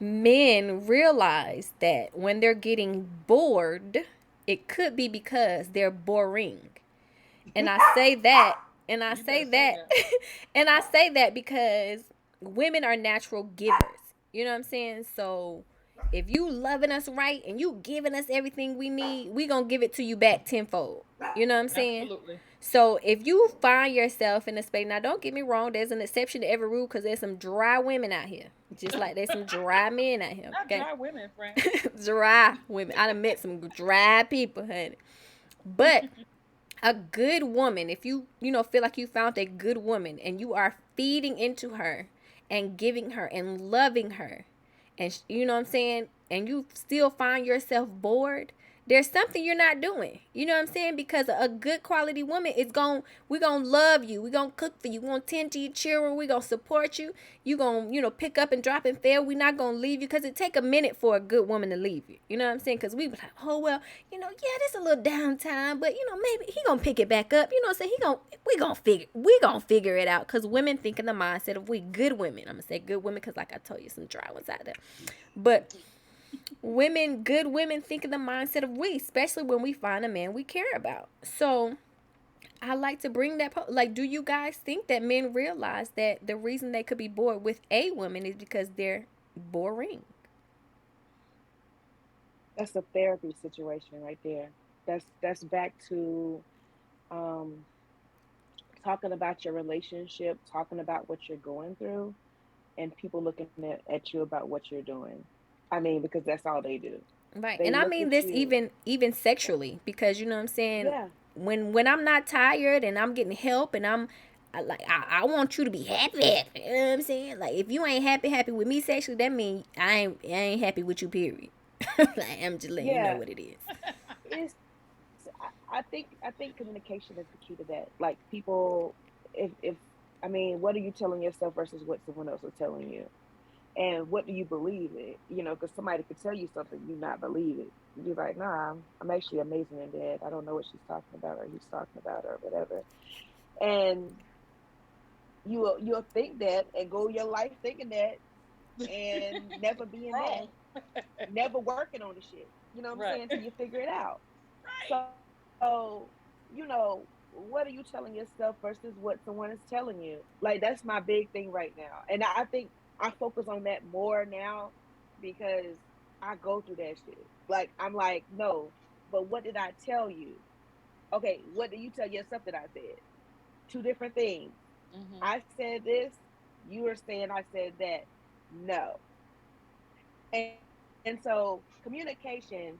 men realize that when they're getting bored, it could be because they're boring. And I say that, and I You say better say that, and I say that because women are natural givers. You know what I'm saying? So if you loving us right and you giving us everything we need, we gonna give it to you back tenfold. You know what I'm saying? Absolutely. So if you find yourself in a space, now don't get me wrong, there's an exception to every rule because there's some dry women out here, just like there's some dry men out here. Not Okay, dry women, friend. dry women. I done met some dry people, honey. But a good woman, if you feel like you found a good woman and you are feeding into her and giving her and loving her, and you know what I'm saying, and you still find yourself bored, there's something you're not doing. You know what I'm saying? Because a good quality woman is we gonna love you. We gonna cook for you. We gonna tend to your children. We gonna support you. You gonna pick up and drop and fail. We not gonna leave you because it take a minute for a good woman to leave you. You know what I'm saying? Because we be like, oh well, yeah, there's a little downtime, but maybe he gonna pick it back up. You know what I'm saying? We gonna figure it out. Because women think in the mindset of we good women. I'm gonna say good women because like I told you, some dry ones out there, but good women think in the mindset of we, especially when we find a man we care about. So I like to bring that like, do you guys think that men realize that the reason they could be bored with a woman is because they're boring? That's a therapy situation right there. That's back to um, talking about your relationship, talking about what you're going through, and people looking at you about what you're doing. I mean, because that's all they do. Right. They And I look mean at this you. even sexually, because you know what I'm saying, Yeah, when I'm not tired and I'm getting help and I want you to be happy. You know what I'm saying? Like if you ain't happy with me sexually, that means I ain't happy with you, period. Like I'm just letting you know yeah. what it is. It's I think communication is the key to that. Like people, if I mean, what are you telling yourself versus what someone else is telling you? And what do you believe in? Because somebody could tell you something, you not believe it. You're like, nah, I'm actually amazing in bed. I don't know what she's talking about or he's talking about or whatever. And you'll think that and go your life thinking that and never being that, Wrong. never working on the shit. You know what I'm Right. saying? Till you figure it out. Right. So, what are you telling yourself versus what someone is telling you? Like that's my big thing right now. And I think I focus on that more now because I go through that shit. Like I'm like, no, but what did I tell you? Okay, what did you tell yourself that I said? Two different things. Hmm. I said this, you were saying I said that. No. And, and so communicating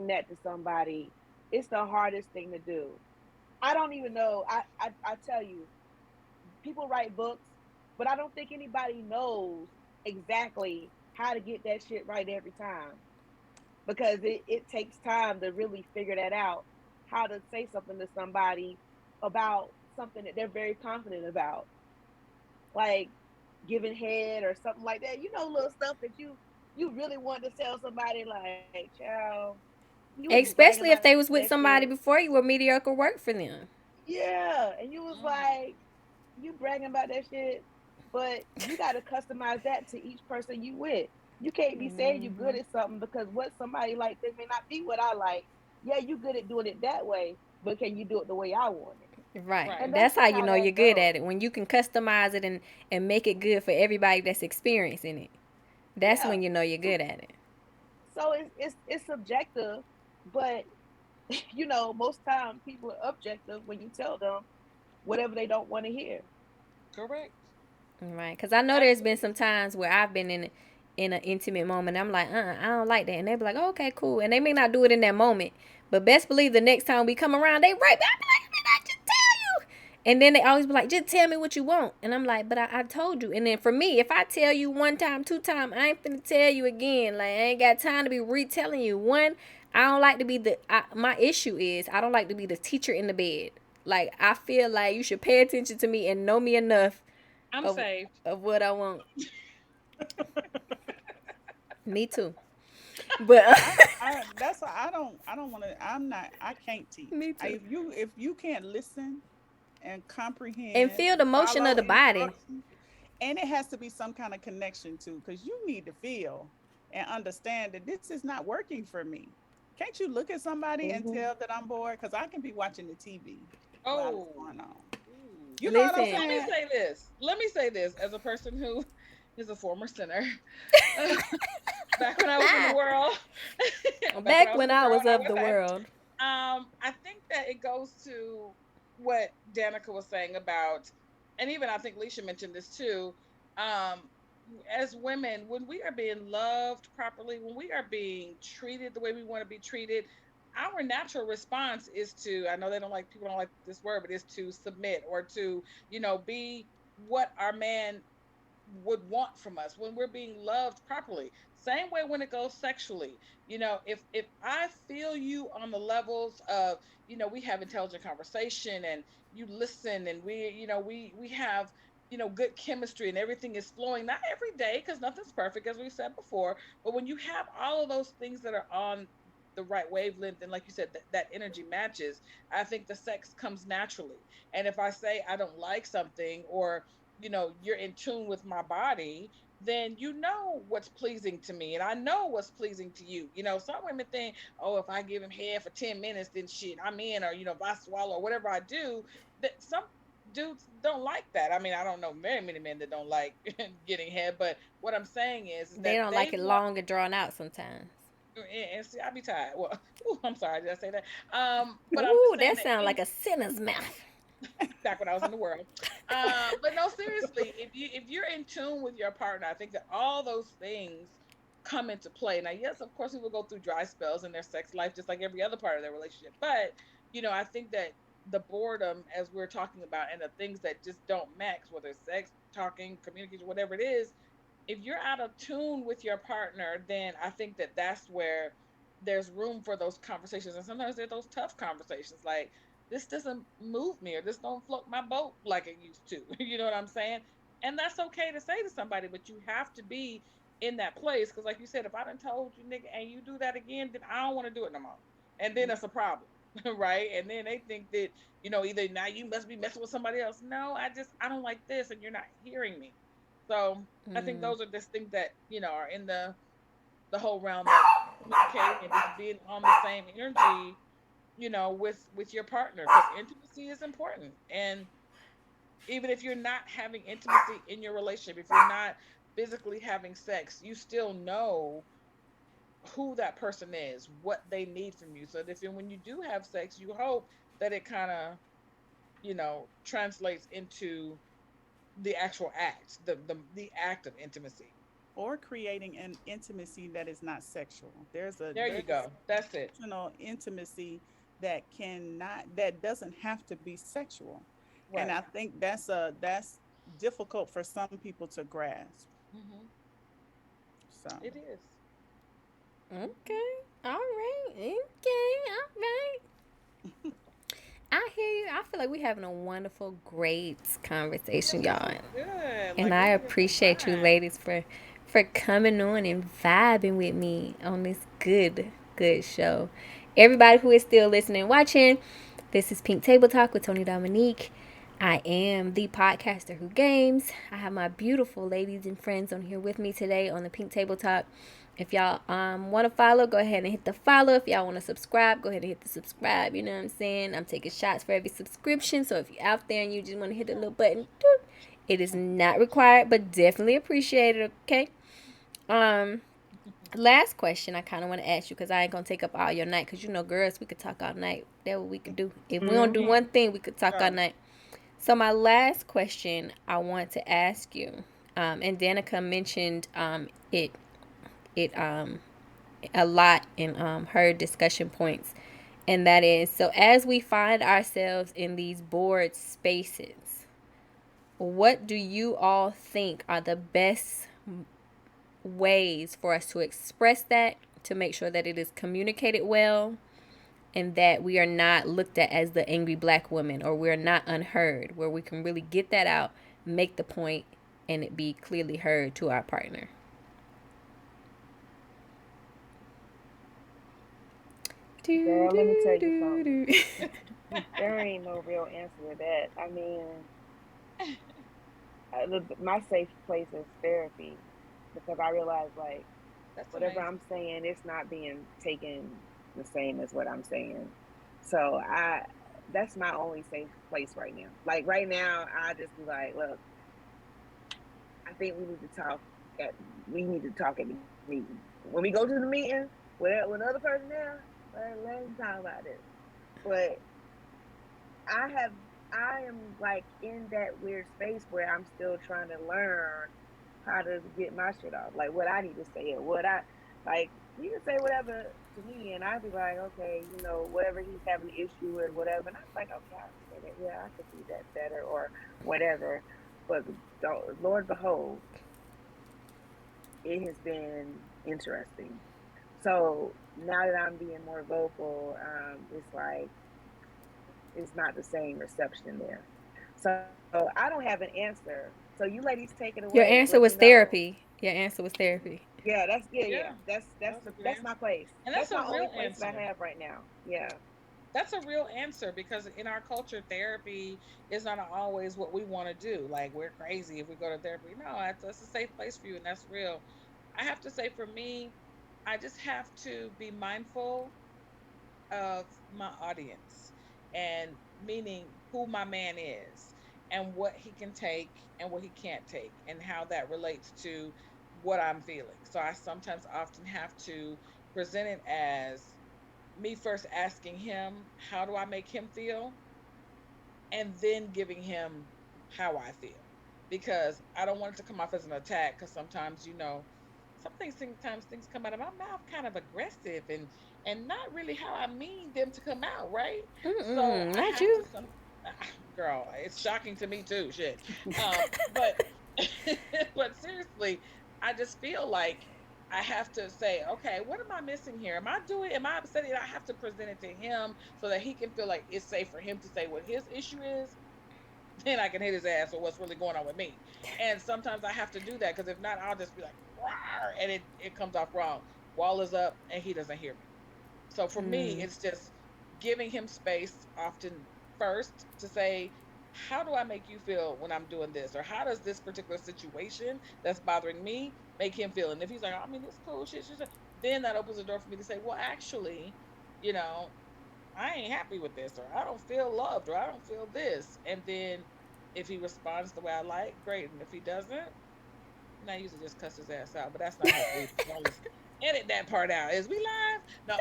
that to somebody, it's the hardest thing to do. I don't even know. I tell you, people write books, but I don't think anybody knows exactly how to get that shit right every time because it takes time to really figure that out, how to say something to somebody about something that they're very confident about, like giving head or something like that. Little stuff that you really want to tell somebody like, child, you was bragging Especially about if that they was shit. with somebody before you were mediocre work for them. Yeah, and you was Hmm. like, you bragging about that shit, but you got to customize that to each person you with. You can't be saying you good Hmm. at something because what somebody like they may not be what I like. Yeah, you good at doing it that way, but can you do it the way I want it? Right. And Right. that's That's how just you how know you're that good at goes. it. When you can customize it and make it good for everybody that's experiencing it. That's Yeah. when you know you're So good at it. so it's subjective, but most times people are objective when you tell them whatever they don't want to hear. Correct. Right. Because I know there's been some Absolutely. times where I've been in an intimate moment. I'm like, I don't like that. And they be like, oh, okay, cool. And they may not do it in that moment. But best believe the next time we come around, they right back. I'm like, did I just tell you? And then they always be like, just tell me what you want. And I'm like, but I told you. And then for me, if I tell you one time, two time, I ain't finna tell you again. Like, I ain't got time to be retelling you. One, I don't like to be my issue is I don't like to be the teacher in the bed. Like, I feel like you should pay attention to me and know me enough I'm of saved. what I want. Me too. But I that's why I don't want to. I can't teach. me too. If you can't listen and And comprehend feel the and motion of follow the body. instructions, And it has to be some kind of connection too, because you need to feel and understand that this is not working for me. Can't you look at somebody and Mm-hmm. tell that I'm bored? Because I can be watching the TV while it's Oh, going on. ooh. You know what I'm Listen, Let me saying? say this. Let me say this as a person who is a former sinner. Back when I was in the world, back when I back was in when the I world, was I of would the say, world. I think that it goes to what Danica was saying about, and even I think Leisha mentioned this too. Um, as women, when we are being loved properly, when we are being treated the way we want to be treated, our natural response is to, I know they don't like, people don't like this word, but is to submit or to, be what our man would want from us when we're being loved properly. Same way when it goes sexually. If I feel you on the levels of, we have intelligent conversation and you listen and we have good chemistry and everything is flowing, not every day because nothing's perfect as we said before, but when you have all of those things that are on the right wavelength and like you said that energy matches, I think the sex comes naturally. And if I say I don't like something, or you're in tune with my body, then you know what's pleasing to me and I know what's pleasing to you. Some women think, oh, if I give him head for 10 minutes, then shit, I'm in. Or if I swallow or whatever I do, that some dudes don't like that. I mean, I don't know very many men that don't like getting head, but what I'm saying is They that don't they like it want. long and drawn out sometimes. And see, I be tired. Well, ooh, I'm sorry, did I say that? But I'm Ooh, just saying that that sounds like a sinner's mouth. back when I was in the world. But no, seriously, if you're in tune with your partner, I think that all those things come into play. Now, yes, of course, we will go through dry spells in their sex life, just like every other part of their relationship. But I think that the boredom, as we're talking about, and the things that just don't match, whether it's sex, talking, communication, whatever it is, if you're out of tune with your partner, then I think that that's where there's room for those conversations. And sometimes they're those tough conversations like, this doesn't move me or this don't float my boat like it used to. You know what I'm saying? And that's okay to say to somebody, but you have to be in that place. Because, like you said, if I done told you, nigga, and you do that again, then I don't want to do it no more. And then that's a problem. Right. And then they think that, either now you must be messing with somebody else. No, I don't like this and you're not hearing me. So I think Mm. those are just things that are in the whole realm of communicating and just being on the same energy, with your partner, because intimacy is important. And even if you're not having intimacy in your relationship, if you're not physically having sex, you still know who that person is, what they need from you. So that if when you do have sex, you hope that it kind of translates into the actual act, the act of intimacy. Or creating an intimacy that is not sexual. There you There's a go. That's it. functional intimacy that doesn't have to be sexual. And Right. I think that's difficult for some people to grasp. Hmm. So It is. Mhm. Okay. All right. Okay. All right. I hear you. I feel like we're having a wonderful, great conversation, This y'all. is good. And Like I we're having some appreciate you fun. ladies for coming on and vibing with me on this good show. Everybody who is still listening and watching, this is Pink Table Talk with Tony Dominique. I am the podcaster who games. I have my beautiful ladies and friends on here with me today on the Pink Table Talk. If y'all want to follow, go ahead and hit the follow. If y'all want to subscribe, go ahead and hit the subscribe. You know what I'm saying? I'm taking shots for every subscription. So if you're out there and you just want to hit the little button, doop, it is not required, but definitely appreciated. Okay. Um, Last question I kind of want to ask you because I ain't gonna take up all your night because girls, we could talk all night. That's what we could do. If we don't do Mm-hmm. one thing, we could talk all go. night. So my last question I want to ask you, and Danica mentioned it a lot in her discussion points, and that is so as we find ourselves in these bored spaces, what do you all think are the best ways for us to express that to make sure that it is communicated well and that we are not looked at as the angry black woman or we're not unheard, where we can really get that out, make the point, and it be clearly heard to our partner? Do, Girl, let me tell do, you do, something. do. There ain't no real answer to that. I mean, My safe place is therapy because I realize like That's whatever amazing. I'm saying, it's not being taken the same as what I'm saying. So that's my only safe place right now. Like right now, I just be like, look, I think at we need to talk at the meeting. When we go to the meeting with another person there, let them talk about this. But I have I am like in that weird space where I'm still trying to learn how to get my shit off. Like what I need to say or what I like he can say whatever to me and I'd be like, okay, whatever he's having an issue with, whatever. And I was like, okay, I understand that. Yeah, I could do that better or whatever. But Lord behold, it has been interesting. So now that I'm being more vocal, it's like it's not the same reception there. So I don't have an answer. So you ladies take it Your away. Let answer me was know. therapy. Your answer was therapy. Yeah, Yeah, that was a good that's answer. my place. And that's That's a my only real place that I answer. have right now. Yeah. That's a real answer because in our culture, therapy is not always what we want to do. Like we're crazy if we go to therapy. No, that's a safe place for you, and that's real. I have to say, for me, I just have to be mindful of my audience and meaning who my man is and what he can take and what he can't take and how that relates to what I'm feeling. So I sometimes often have to present it as me first asking him, how do I make him feel? And then giving him how I feel. Because I don't want it to come off as an attack. Because sometimes, sometimes things come out of my mouth kind of aggressive and not really how I mean them to come out, right? So Mm-mm, I not have to you. some girl, it's shocking to me too, shit. But but seriously, I just feel like I have to say, okay, what am I missing here? Am I upsetting? I have to present it to him so that he can feel like it's safe for him to say what his issue is. Then I can hit his ass for what's really going on with me. And sometimes I have to do that because if not, I'll just be like, rawr, and it comes off wrong. Wall is up and he doesn't hear me. So for me, Mm. it's just giving him space often first to say, how do I make you feel when I'm doing this? Or how does this particular situation that's bothering me make him feel? And if he's like, I mean, it's cool, shit, then that opens the door for me to say, well, actually, you know, I ain't happy with this, or I don't feel loved, or I don't feel this. And then if he responds the way I like, great. And if he doesn't, and I usually just cuss his ass out, but that's not his reason. Y'all just edit that part out. Is we live? No.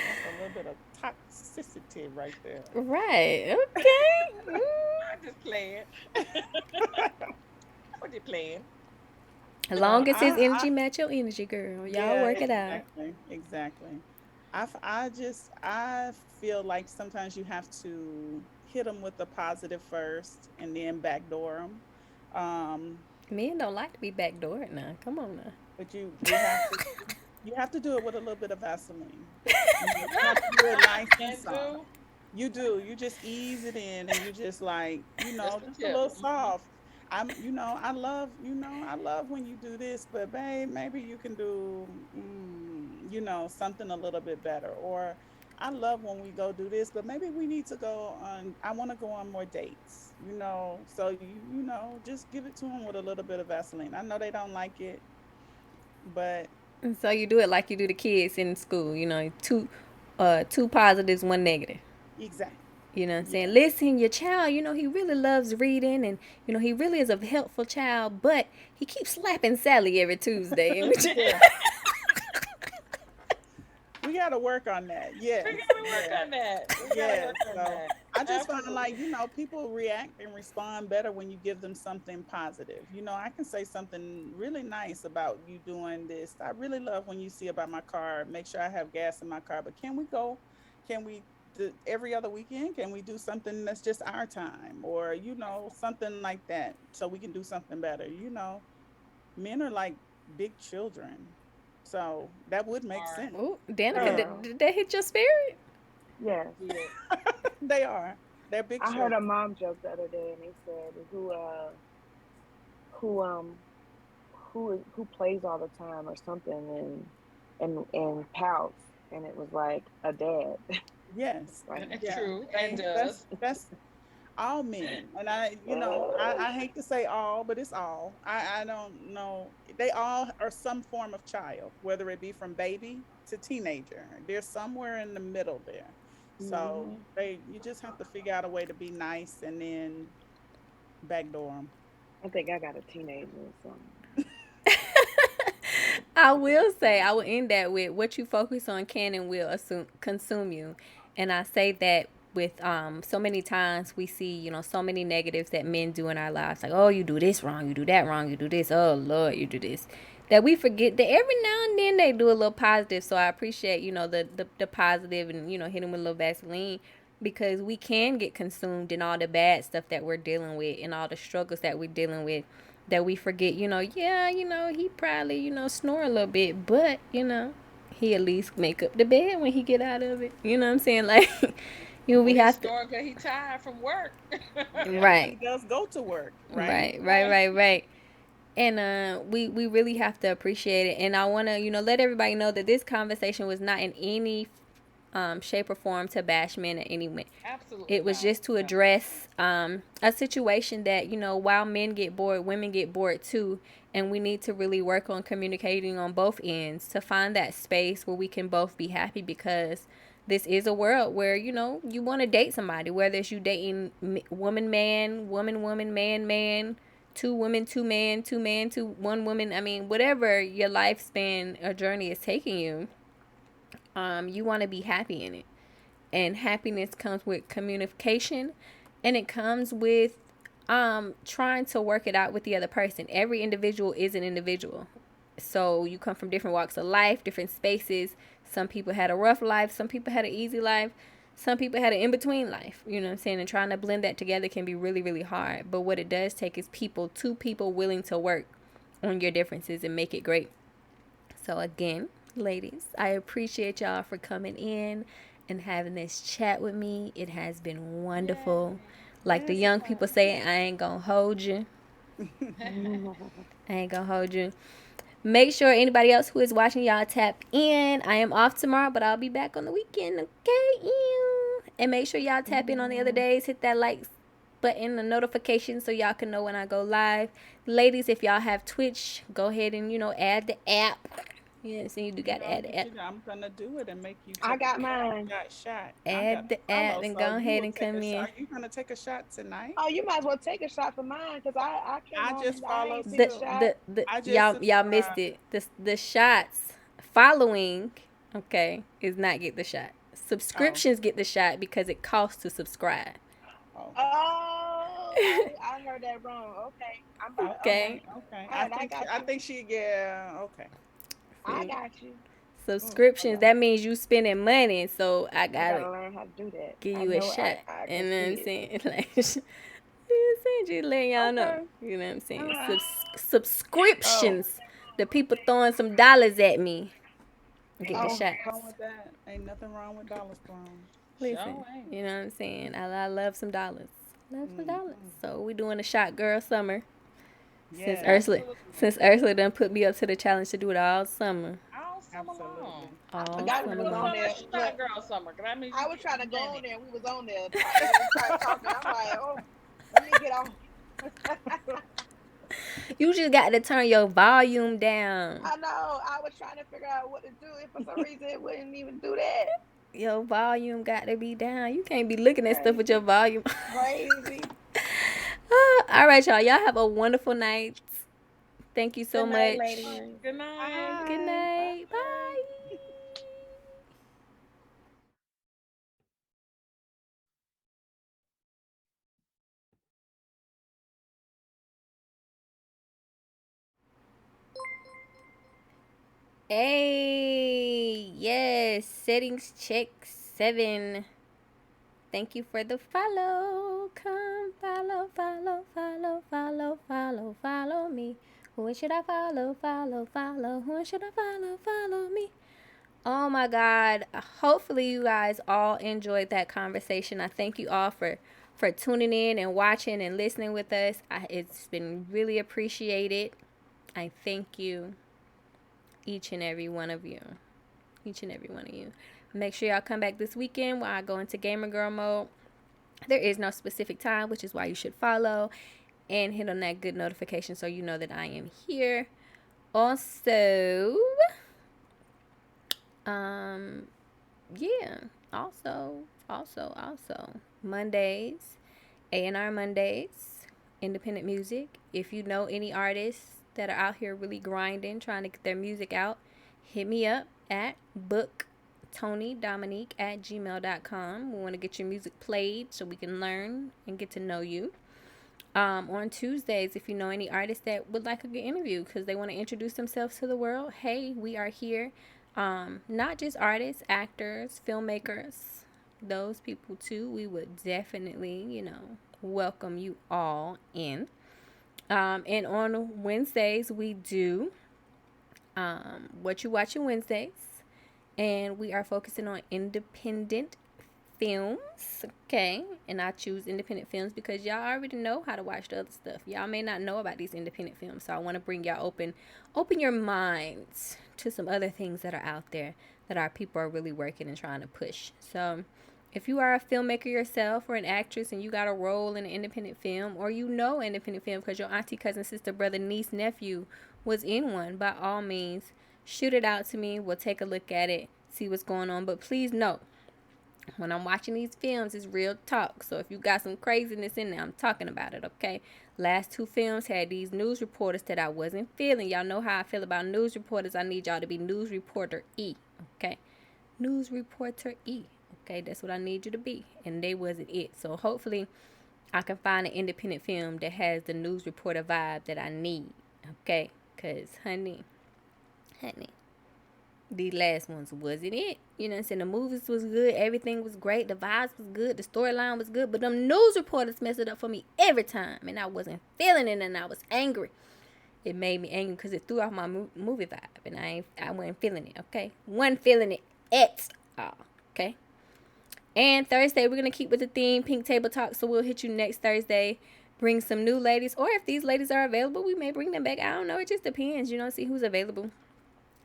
That's a little bit of toxicity right there. Right. Okay. Mm. I'm just playing. What you playing? As No, long as his energy match your energy, girl, y'all yeah, work it out. exactly. I feel like sometimes you have to hit them with the positive first and then backdoor them. Um, Men don't like to be backdoored now. Come on now. but you have to do it with a little bit of Vaseline. You have to do it nice and Can soft. do. You do. You just ease it in and you just like, Just the just a tip. little soft. I love when you do this, but babe, maybe you can do, something a little bit better. Or I love when we go do this, but maybe we need to I want to go on more dates, so just give it to them with a little bit of Vaseline. I know they don't like it, but And so you do it like you do the kids in school. Two positives, one negative. exactly. You know what I'm saying? Yeah. Listen, your child, he really loves reading and, he really is a helpful child, but he keeps slapping Sally every Tuesday. And Yeah. We got to work on that. We Yes. gotta work Yeah. on that. We gotta Yes. work on So that. I just find Absolutely. like, people react and respond better when you give them something positive. I can say something really nice about you doing this. I really love when you see about my car. Make sure I have gas in my car. But can we every other weekend? Can we do something that's just our time? Or, something like that so we can do something better? Men are like big children. So that would make Are sense. oh, Danica, Yeah, Yeah. did that hit your spirit? Yes. did. they are. They're big I heard a children. mom joke the other day and they said who who plays all the time or something and pouts and it was like a dad. Yes. Like It's Yeah. true and They does. that's all men, and I hate to say all, but it's all. I don't know. They all are some form of child, whether it be from baby to teenager. They're somewhere in the middle there. So Mhm. you just have to figure out a way to be nice and then backdoor them. I think I got a teenager or something. I will say, I will end that with what you focus on can and will consume you. And I say that with so many times we see, so many negatives that men do in our lives. Like, oh, you do this wrong, you do that wrong, you do this, oh, Lord, you do this. That we forget that every now and then they do a little positive. So I appreciate, the positive and, hit them with a little Vaseline because we can get consumed in all the bad stuff that we're dealing with and all the struggles that we're dealing with that we forget, yeah, he probably, snore a little bit, but, he at least make up the bed when he get out of it. You know what I'm saying? Like, we Well, he's have to. snoring because he's tired from work. Yeah, he Right, does go to work, right? right, right, right, right. And we really have to appreciate it. And I want to, let everybody know that this conversation was not in any shape or form to bash men in any way. Absolutely It was not. just to No. address a situation that, while men get bored, women get bored too. And we need to really work on communicating on both ends to find that space where we can both be happy because this is a world where, you want to date somebody, whether it's you dating woman, man, woman, woman, man, two women, two man, two man, two one woman. I mean, whatever your lifespan or journey is taking you, you want to be happy in it. And happiness comes with communication, and it comes with trying to work it out with the other person. Every individual is an individual, so you come from different walks of life, different spaces. Some people had a rough life, some people had an easy life, some people had an in-between life, you know what I'm saying? And trying to blend that together can be really, really hard, but what it does take is two people willing to work on your differences and make it great. So again, ladies, I appreciate y'all for coming in and having this chat with me. It has been wonderful. Yay. Like the Yes, it young people has. say, I ain't gonna hold you. Mhm. I ain't gonna hold you. Make sure anybody else who is watching y'all tap in. I am off tomorrow, but I'll be back on the weekend, okay? Ew. And make sure y'all tap in on the other days. Hit that like button, the notification, so y'all can know when I go live. Ladies, if y'all have Twitch, go ahead and add the app. Yeah, so you do got to add the app. I'm gonna do it and make you I take got a mine. shot. I got Add to the app follow, and so go you ahead will and take come a shot. in. Are you gonna take a shot tonight? Oh, you might as well take a shot for mine because I came I on just and I ain't followed see the The too. shot. the I just y'all missed subscribed. it. The shots following, okay, is not get the shot. Oh, Subscriptions get the shot because it costs to subscribe. oh, Oh, I heard that wrong. Okay, I'm about to. Okay, Okay. okay. all right, I got I you. think she, yeah, okay. I See, got you. subscriptions, Okay, that means you spending money, so I I gotta gotta learn how to do that. give I you a know. shot. I can And then I'm see it. saying, like, you know what I'm saying? Just letting y'all know. Okay. You know what I'm All saying? right. Oh, Subscriptions. The people throwing some dollars at me. Get Ain't the oh. nothing shots. wrong with that. Ain't nothing wrong with dollars thrown. Listen, Show ain't. you know what I'm saying? I love some dollars. Love some dollars. Hmm. So we doing a shot girl summer. Since Yes, Ursula Absolutely. since Ursula done put me up to the challenge to do it all summer. All summer long. absolutely. I All forgot we summer was Put on long. on that there. Look, shot girl summer, because that means I you was getting trying to go on money. there. We was on there. And then start talking. I'm like, oh, let me get off. You just got to turn your volume down. I know. I was trying to figure out what to do, and for some reason, it wouldn't even do that. Your volume got to be down. You can't be looking at stuff with your Crazy, volume. crazy. All right, y'all. Y'all have a wonderful night. Thank you so Good night, much. ladies. Good night. Good Bye. night. Bye. Bye. Hey, yes, settings check 7. Thank you for the follow. Come follow, follow, follow, follow, follow, follow me. Who should I follow, follow, follow? Who should I follow, follow me? Oh my God. Hopefully you guys all enjoyed that conversation. I thank you all for tuning in and watching and listening with us. It's been really appreciated. I thank you, each and every one of you. Each and every one of you. Make sure y'all come back this weekend while I go into gamer girl mode. There is no specific time, which is why you should follow and hit on that good notification so you know that I am here. Also, yeah, also, Mondays, A&R Mondays, independent music. If you know any artists that are out here really grinding, trying to get their music out, hit me up at bookTonyDominique@gmail.com. We want to get your music played so we can learn and get to know you. On Tuesdays, if you know any artists that would like a good interview because they want to introduce themselves to the world, hey, we are here. Not just artists, actors, filmmakers, those people too. We would definitely, welcome you all in. And on Wednesdays, we do What You Watching Wednesdays. And we are focusing on independent films, okay? And I choose independent films because y'all already know how to watch the other stuff. Y'all may not know about these independent films, so I want to bring y'all open your minds to some other things that are out there that our people are really working and trying to push. So if you are a filmmaker yourself or an actress and you got a role in an independent film, or independent film because your auntie, cousin, sister, brother, niece, nephew was in one, by all means, shoot it out to me. We'll take a look at it, see what's going on. But please know, when I'm watching these films, it's real talk. So if you got some craziness in there, I'm talking about it, okay? Last 2 films had these news reporters that I wasn't feeling. Y'all know how I feel about news reporters. I need y'all to be news reporter E, okay? News reporter E, okay? That's what I need you to be. And they wasn't it. So hopefully I can find an independent film that has the news reporter vibe that I need, okay? Because, honey, these last ones wasn't it. You know what I'm saying? The movies was good. Everything was great. The vibes was good. The storyline was good. But them news reporters messed it up for me every time. And I wasn't feeling it, and I was angry. It made me angry because it threw off my movie vibe. And I wasn't feeling it, okay? Wasn't feeling it at all, okay? And Thursday, we're going to keep with the theme, Pink Table Talk. So we'll hit you next Thursday. Bring some new ladies. Or if these ladies are available, we may bring them back. I don't know. It just depends. See who's available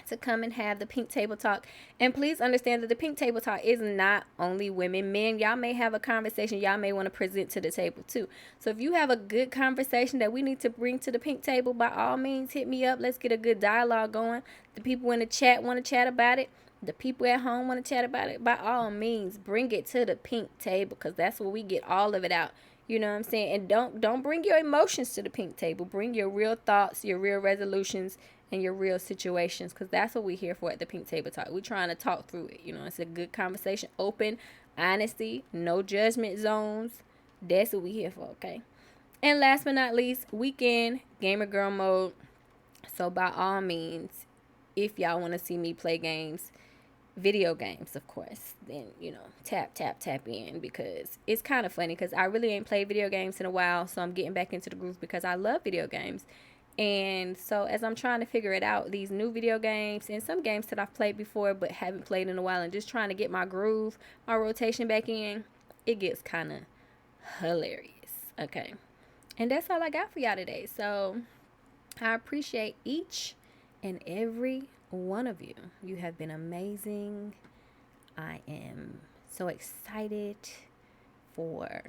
to come and have the Pink Table Talk. And please understand that the Pink Table Talk is not only women. Men, y'all may have a conversation y'all may want to present to the table too. So if you have a good conversation that we need to bring to the pink table, by all means, hit me up. Let's get a good dialogue going. The people in the chat want to chat about it. The people at home want to chat about it. By all means, bring it to the pink table because that's where we get all of it out. You know what I'm saying? And don't bring your emotions to the pink table. Bring your real thoughts, your real resolutions, and your real situations, because that's what we're here for at the Pink Table Talk. We're trying to talk through it. It's a good conversation, open, honesty, no judgment zones. That's what we're here for, okay? And last but not least, weekend gamer girl mode. So by all means, if y'all want to see me play games, video games, of course, then tap in, because it's kind of funny because I really ain't played video games in a while, so I'm getting back into the groove because I love video games. And so as I'm trying to figure it out, these new video games and some games that I've played before but haven't played in a while, and just trying to get my groove, my rotation back in, it gets kind of hilarious, okay? And that's all I got for y'all today. So I appreciate each and every one of you. You have been amazing. I am so excited for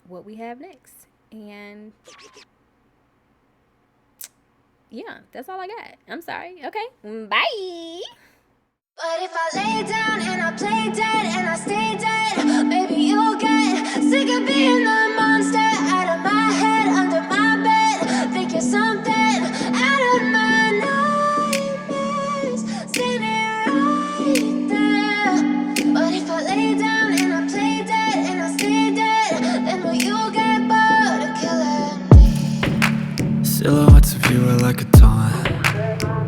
what we have next. And yeah, that's all I got. I'm sorry. Okay. Bye. But if I lay down and I play dead and I stay dead, maybe you'll get sick of being the monster out of my head, under my bed. Think you're something out of my nightmares, seen it right there. But if I lay down and I play dead and I stay dead, then will you get bored of killing me? Silhouettes of you are like a taunt.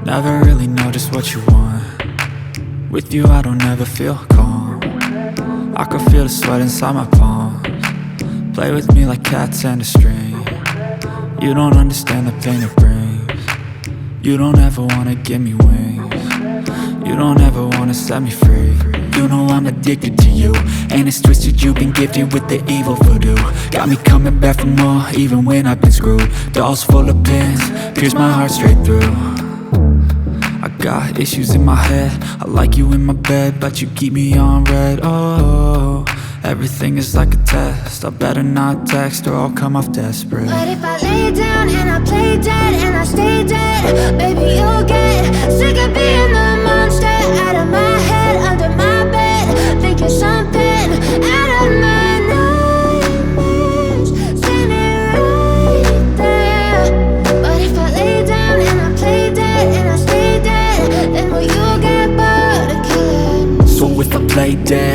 Never really know just what you want. With you I don't ever feel calm. I can feel the sweat inside my palms. Play with me like cats and a string. You don't understand the pain it brings. You don't ever wanna give me wings. You don't ever wanna set me free. You know I'm addicted to you, and it's twisted, you've been gifted with the evil voodoo. Got me coming back for more, even when I've been screwed. Dolls full of pins, pierce my heart straight through. I got issues in my head, I like you in my bed, but you keep me on red. Oh, Everything is like a test. I better not text or I'll come off desperate. But if I lay down and I play dead and I stay dead, baby, you'll get sick of being the monster out of my head, under my bed, thinking something out of my nightmares, standing right there. But if I lay down and I play dead and I stay dead, then will you get bored of killing me? So if I play dead